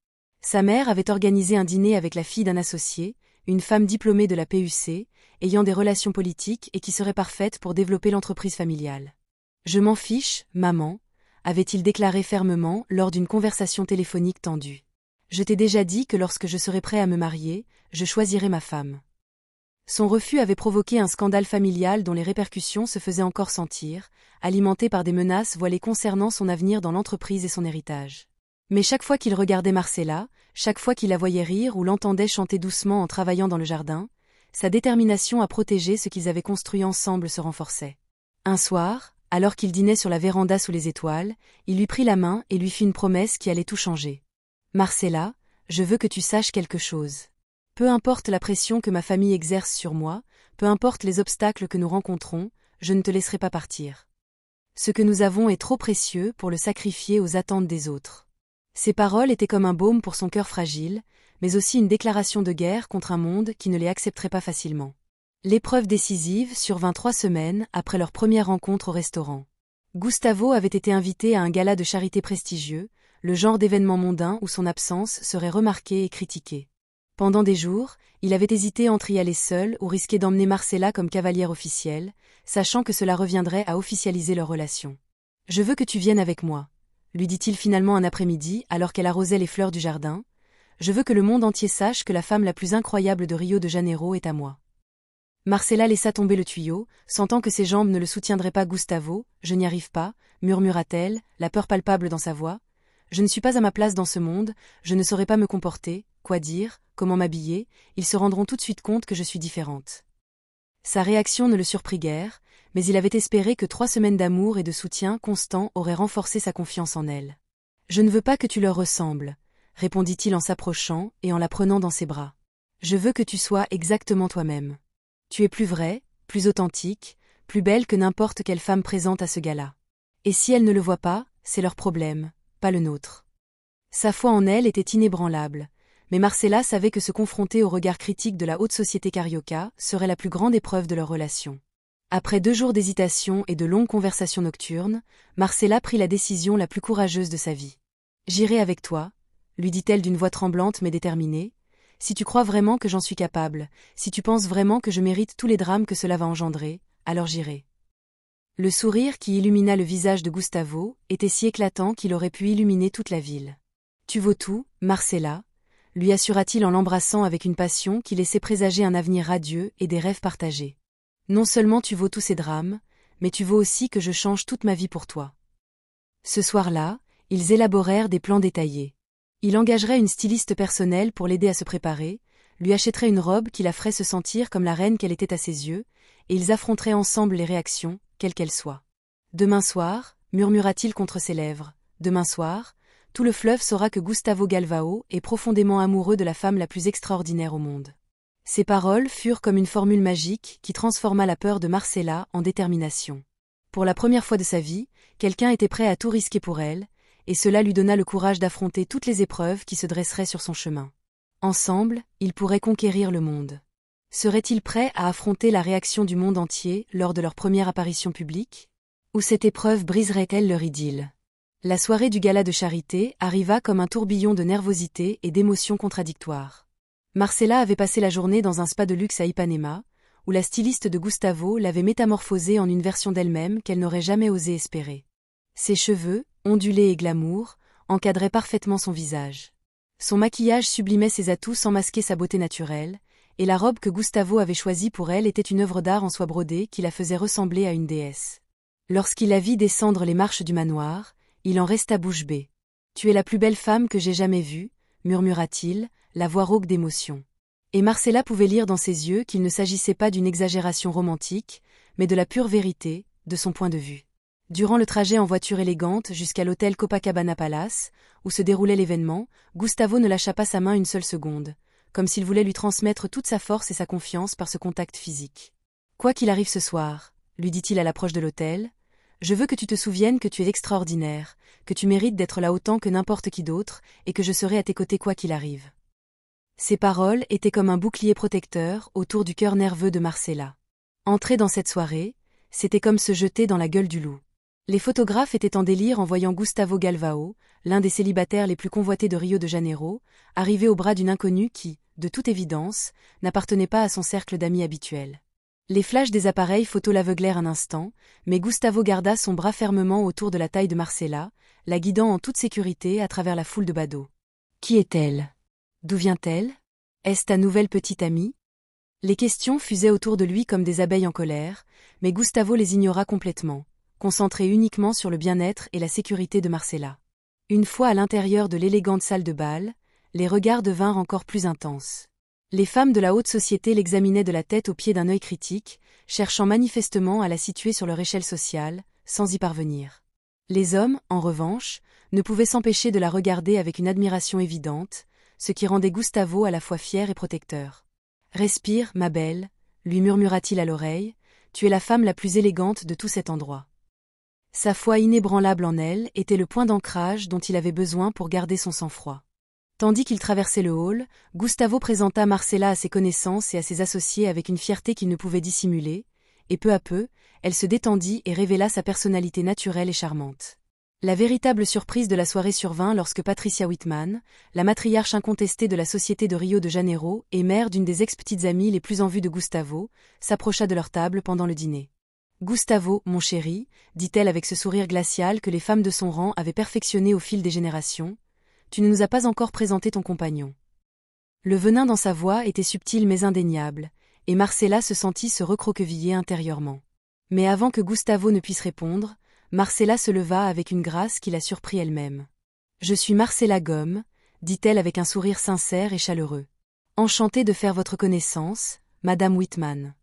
Sa mère avait organisé un dîner avec la fille d'un associé, une femme diplômée de la PUC, ayant des relations politiques et qui serait parfaite pour développer l'entreprise familiale. « Je m'en fiche, maman », avait-il déclaré fermement lors d'une conversation téléphonique tendue. « Je t'ai déjà dit que lorsque je serai prêt à me marier, je choisirai ma femme. » Son refus avait provoqué un scandale familial dont les répercussions se faisaient encore sentir, alimenté par des menaces voilées concernant son avenir dans l'entreprise et son héritage. Mais chaque fois qu'il regardait Marcella, chaque fois qu'il la voyait rire ou l'entendait chanter doucement en travaillant dans le jardin, sa détermination à protéger ce qu'ils avaient construit ensemble se renforçait. Un soir, alors qu'il dînait sur la véranda sous les étoiles, il lui prit la main et lui fit une promesse qui allait tout changer. « Marcella, je veux que tu saches quelque chose. Peu importe la pression que ma famille exerce sur moi, peu importe les obstacles que nous rencontrons, je ne te laisserai pas partir. Ce que nous avons est trop précieux pour le sacrifier aux attentes des autres. » Ces paroles étaient comme un baume pour son cœur fragile, mais aussi une déclaration de guerre contre un monde qui ne les accepterait pas facilement. L'épreuve décisive survint 3 semaines après leur première rencontre au restaurant. Gustavo avait été invité à un gala de charité prestigieux, le genre d'événement mondain où son absence serait remarquée et critiquée. Pendant des jours, il avait hésité entre y aller seul ou risquer d'emmener Marcella comme cavalière officielle, sachant que cela reviendrait à officialiser leur relation. « Je veux que tu viennes avec moi, » lui dit-il finalement un après-midi alors qu'elle arrosait les fleurs du jardin. « Je veux que le monde entier sache que la femme la plus incroyable de Rio de Janeiro est à moi. » Marcella laissa tomber le tuyau, sentant que ses jambes ne le soutiendraient pas. « Gustavo, je n'y arrive pas, » murmura-t-elle, la peur palpable dans sa voix. « Je ne suis pas à ma place dans ce monde, je ne saurais pas me comporter, quoi dire, comment m'habiller, ils se rendront tout de suite compte que je suis différente. » Sa réaction ne le surprit guère, mais il avait espéré que 3 semaines d'amour et de soutien constant auraient renforcé sa confiance en elle. « Je ne veux pas que tu leur ressembles, » répondit-il en s'approchant et en la prenant dans ses bras. « Je veux que tu sois exactement toi-même. Tu es plus vraie, plus authentique, plus belle que n'importe quelle femme présente à ce gala. Et si elles ne le voient pas, c'est leur problème, pas le nôtre. » Sa foi en elle était inébranlable, mais Marcella savait que se confronter au regard critique de la haute société carioca serait la plus grande épreuve de leur relation. Après 2 jours d'hésitation et de longues conversations nocturnes, Marcella prit la décision la plus courageuse de sa vie. « J'irai avec toi, » lui dit-elle d'une voix tremblante mais déterminée, « si tu crois vraiment que j'en suis capable, si tu penses vraiment que je mérite tous les drames que cela va engendrer, alors j'irai. » Le sourire qui illumina le visage de Gustavo était si éclatant qu'il aurait pu illuminer toute la ville. « Tu vaux tout, Marcella », lui assura-t-il en l'embrassant avec une passion qui laissait présager un avenir radieux et des rêves partagés. « Non seulement tu vaux tous ces drames, mais tu vaux aussi que je change toute ma vie pour toi. » Ce soir-là, ils élaborèrent des plans détaillés. Il engagerait une styliste personnelle pour l'aider à se préparer, lui achèterait une robe qui la ferait se sentir comme la reine qu'elle était à ses yeux, et ils affronteraient ensemble les réactions, quelles qu'elles soient. « Demain soir » murmura-t-il contre ses lèvres, « demain soir, tout le fleuve saura que Gustavo Galvão est profondément amoureux de la femme la plus extraordinaire au monde. » Ces paroles furent comme une formule magique qui transforma la peur de Marcella en détermination. Pour la première fois de sa vie, quelqu'un était prêt à tout risquer pour elle, et cela lui donna le courage d'affronter toutes les épreuves qui se dresseraient sur son chemin. Ensemble, ils pourraient conquérir le monde. Serait-il prêt à affronter la réaction du monde entier lors de leur première apparition publique? Ou cette épreuve briserait-elle leur idylle? La soirée du gala de charité arriva comme un tourbillon de nervosité et d'émotions contradictoires. Marcella avait passé la journée dans un spa de luxe à Ipanema, où la styliste de Gustavo l'avait métamorphosée en une version d'elle-même qu'elle n'aurait jamais osé espérer. Ses cheveux, ondulés et glamour, encadraient parfaitement son visage. Son maquillage sublimait ses atouts sans masquer sa beauté naturelle, et la robe que Gustavo avait choisie pour elle était une œuvre d'art en soie brodée qui la faisait ressembler à une déesse. Lorsqu'il la vit descendre les marches du manoir, il en resta bouche bée. « Tu es la plus belle femme que j'ai jamais vue », murmura-t-il, la voix rauque d'émotion. Et Marcella pouvait lire dans ses yeux qu'il ne s'agissait pas d'une exagération romantique, mais de la pure vérité, de son point de vue. Durant le trajet en voiture élégante jusqu'à l'hôtel Copacabana Palace, où se déroulait l'événement, Gustavo ne lâcha pas sa main une seule seconde, comme s'il voulait lui transmettre toute sa force et sa confiance par ce contact physique. « Quoi qu'il arrive ce soir, » lui dit-il à l'approche de l'hôtel, « je veux que tu te souviennes que tu es extraordinaire, que tu mérites d'être là autant que n'importe qui d'autre, et que je serai à tes côtés quoi qu'il arrive. » Ces paroles étaient comme un bouclier protecteur autour du cœur nerveux de Marcella. Entrer dans cette soirée, c'était comme se jeter dans la gueule du loup. Les photographes étaient en délire en voyant Gustavo Galvão, l'un des célibataires les plus convoités de Rio de Janeiro, arriver au bras d'une inconnue qui, de toute évidence, n'appartenait pas à son cercle d'amis habituel. Les flashs des appareils photo l'aveuglèrent un instant, mais Gustavo garda son bras fermement autour de la taille de Marcella, la guidant en toute sécurité à travers la foule de badauds. Qui est-elle? D'où vient-elle? Est-ce ta nouvelle petite amie? Les questions fusaient autour de lui comme des abeilles en colère, mais Gustavo les ignora complètement, concentré uniquement sur le bien-être et la sécurité de Marcella. Une fois à l'intérieur de l'élégante salle de bal, les regards devinrent encore plus intenses. Les femmes de la haute société l'examinaient de la tête aux pieds d'un œil critique, cherchant manifestement à la situer sur leur échelle sociale, sans y parvenir. Les hommes, en revanche, ne pouvaient s'empêcher de la regarder avec une admiration évidente, ce qui rendait Gustavo à la fois fier et protecteur. « Respire, ma belle », lui murmura-t-il à l'oreille, « tu es la femme la plus élégante de tout cet endroit. » Sa foi inébranlable en elle était le point d'ancrage dont il avait besoin pour garder son sang-froid. Tandis qu'il traversait le hall, Gustavo présenta Marcella à ses connaissances et à ses associés avec une fierté qu'il ne pouvait dissimuler, et peu à peu, elle se détendit et révéla sa personnalité naturelle et charmante. La véritable surprise de la soirée survint lorsque Patricia Whitman, la matriarche incontestée de la société de Rio de Janeiro et mère d'une des ex-petites amies les plus en vue de Gustavo, s'approcha de leur table pendant le dîner. « Gustavo, mon chéri, » dit-elle avec ce sourire glacial que les femmes de son rang avaient perfectionné au fil des générations, « tu ne nous as pas encore présenté ton compagnon. » Le venin dans sa voix était subtil mais indéniable, et Marcella se sentit se recroqueviller intérieurement. Mais avant que Gustavo ne puisse répondre, Marcella se leva avec une grâce qui la surprit elle-même. « Je suis Marcella Gomme, » dit-elle avec un sourire sincère et chaleureux. « Enchantée de faire votre connaissance, Madame Whitman. »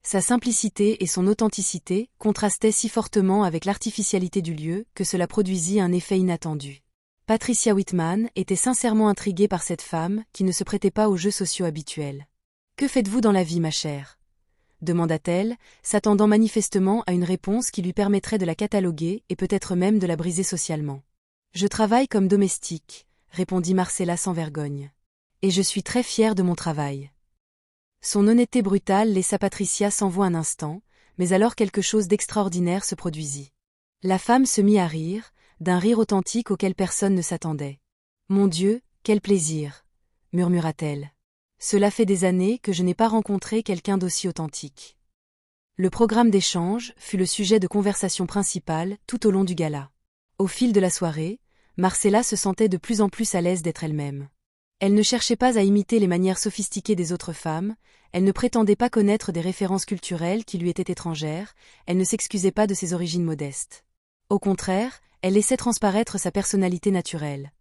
Sa simplicité et son authenticité contrastaient si fortement avec l'artificialité du lieu que cela produisit un effet inattendu. Patricia Whitman était sincèrement intriguée par cette femme qui ne se prêtait pas aux jeux sociaux habituels. « Que faites-vous dans la vie, ma chère ?» demanda-t-elle, s'attendant manifestement à une réponse qui lui permettrait de la cataloguer et peut-être même de la briser socialement. « Je travaille comme domestique, » répondit Marcella sans vergogne. « Et je suis très fière de mon travail. » Son honnêteté brutale laissa Patricia sans voix un instant, mais alors quelque chose d'extraordinaire se produisit. La femme se mit à rire, d'un rire authentique auquel personne ne s'attendait. « Mon Dieu, quel plaisir !» murmura-t-elle. « Cela fait des années que je n'ai pas rencontré quelqu'un d'aussi authentique. » Le programme d'échange fut le sujet de conversation principal tout au long du gala. Au fil de la soirée, Marcella se sentait de plus en plus à l'aise d'être elle-même. Elle ne cherchait pas à imiter les manières sophistiquées des autres femmes, elle ne prétendait pas connaître des références culturelles qui lui étaient étrangères, elle ne s'excusait pas de ses origines modestes. Au contraire, elle laissait transparaître sa personnalité naturelle.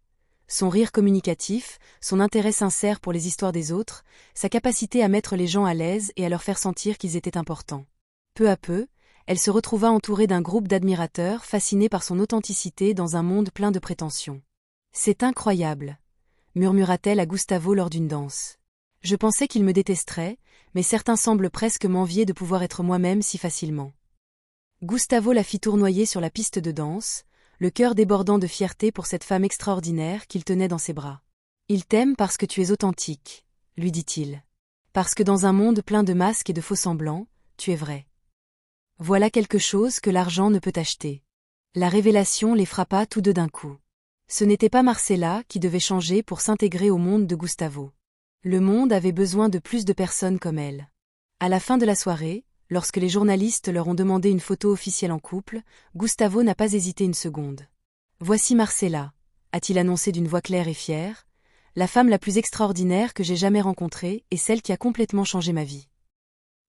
Son rire communicatif, son intérêt sincère pour les histoires des autres, sa capacité à mettre les gens à l'aise et à leur faire sentir qu'ils étaient importants. Peu à peu, elle se retrouva entourée d'un groupe d'admirateurs fascinés par son authenticité dans un monde plein de prétentions. « C'est incroyable !» murmura-t-elle à Gustavo lors d'une danse. « Je pensais qu'il me détesterait, mais certains semblent presque m'envier de pouvoir être moi-même si facilement. » Gustavo la fit tournoyer sur la piste de danse, le cœur débordant de fierté pour cette femme extraordinaire qu'il tenait dans ses bras. « Il t'aime parce que tu es authentique, » lui dit-il. « Parce que dans un monde plein de masques et de faux-semblants, tu es vrai. Voilà quelque chose que l'argent ne peut acheter. » La révélation les frappa tous deux d'un coup. Ce n'était pas Marcella qui devait changer pour s'intégrer au monde de Gustavo. Le monde avait besoin de plus de personnes comme elle. À la fin de la soirée, lorsque les journalistes leur ont demandé une photo officielle en couple, Gustavo n'a pas hésité une seconde. « Voici Marcella », a-t-il annoncé d'une voix claire et fière, La femme la plus extraordinaire que j'ai jamais rencontrée et celle qui a complètement changé ma vie.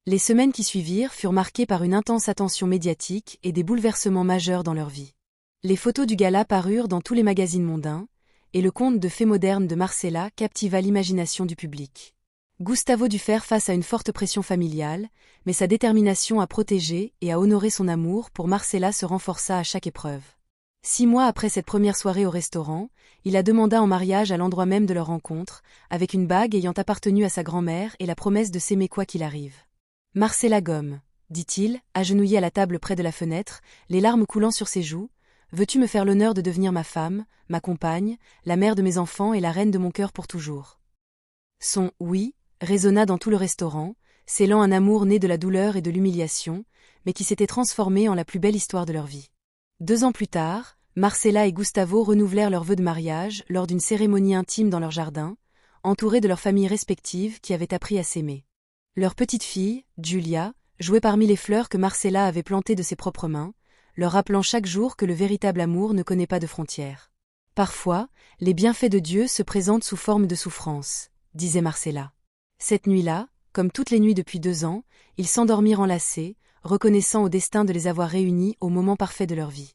Les semaines qui suivirent furent marquées par une intense attention médiatique et des bouleversements majeurs dans leur vie. Les photos du gala parurent dans tous les magazines mondains, et le conte de fées modernes de Marcella captiva l'imagination du public. Gustavo dut faire face à une forte pression familiale, mais sa détermination à protéger et à honorer son amour pour Marcella se renforça à chaque épreuve. 6 mois après cette première soirée au restaurant, il la demanda en mariage à l'endroit même de leur rencontre, avec une bague ayant appartenu à sa grand-mère et la promesse de s'aimer quoi qu'il arrive. « Marcella Gomme, dit-il, agenouillé à la table près de la fenêtre, les larmes coulant sur ses joues, veux-tu me faire l'honneur de devenir ma femme, ma compagne, la mère de mes enfants et la reine de mon cœur pour toujours ?» Son « oui » résonna dans tout le restaurant, scellant un amour né de la douleur et de l'humiliation, mais qui s'était transformé en la plus belle histoire de leur vie. 2 ans plus tard, Marcella et Gustavo renouvelèrent leurs vœux de mariage lors d'une cérémonie intime dans leur jardin, entourés de leurs familles respectives qui avaient appris à s'aimer. Leur petite fille, Giulia, jouait parmi les fleurs que Marcella avait plantées de ses propres mains, leur rappelant chaque jour que le véritable amour ne connaît pas de frontières. Parfois, les bienfaits de Dieu se présentent sous forme de souffrance, disait Marcella. Cette nuit-là, comme toutes les nuits depuis 2 ans, ils s'endormirent enlacés, reconnaissant au destin de les avoir réunis au moment parfait de leur vie.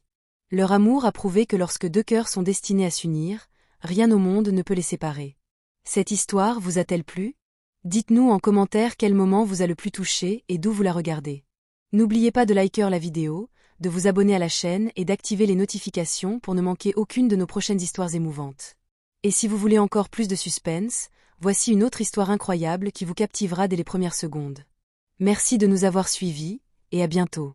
Leur amour a prouvé que lorsque 2 cœurs sont destinés à s'unir, rien au monde ne peut les séparer. Cette histoire vous a-t-elle plu ? Dites-nous en commentaire quel moment vous a le plus touché et d'où vous la regardez. N'oubliez pas de liker la vidéo, de vous abonner à la chaîne et d'activer les notifications pour ne manquer aucune de nos prochaines histoires émouvantes. Et si vous voulez encore plus de suspense, voici une autre histoire incroyable qui vous captivera dès les premières secondes. Merci de nous avoir suivis, et à bientôt.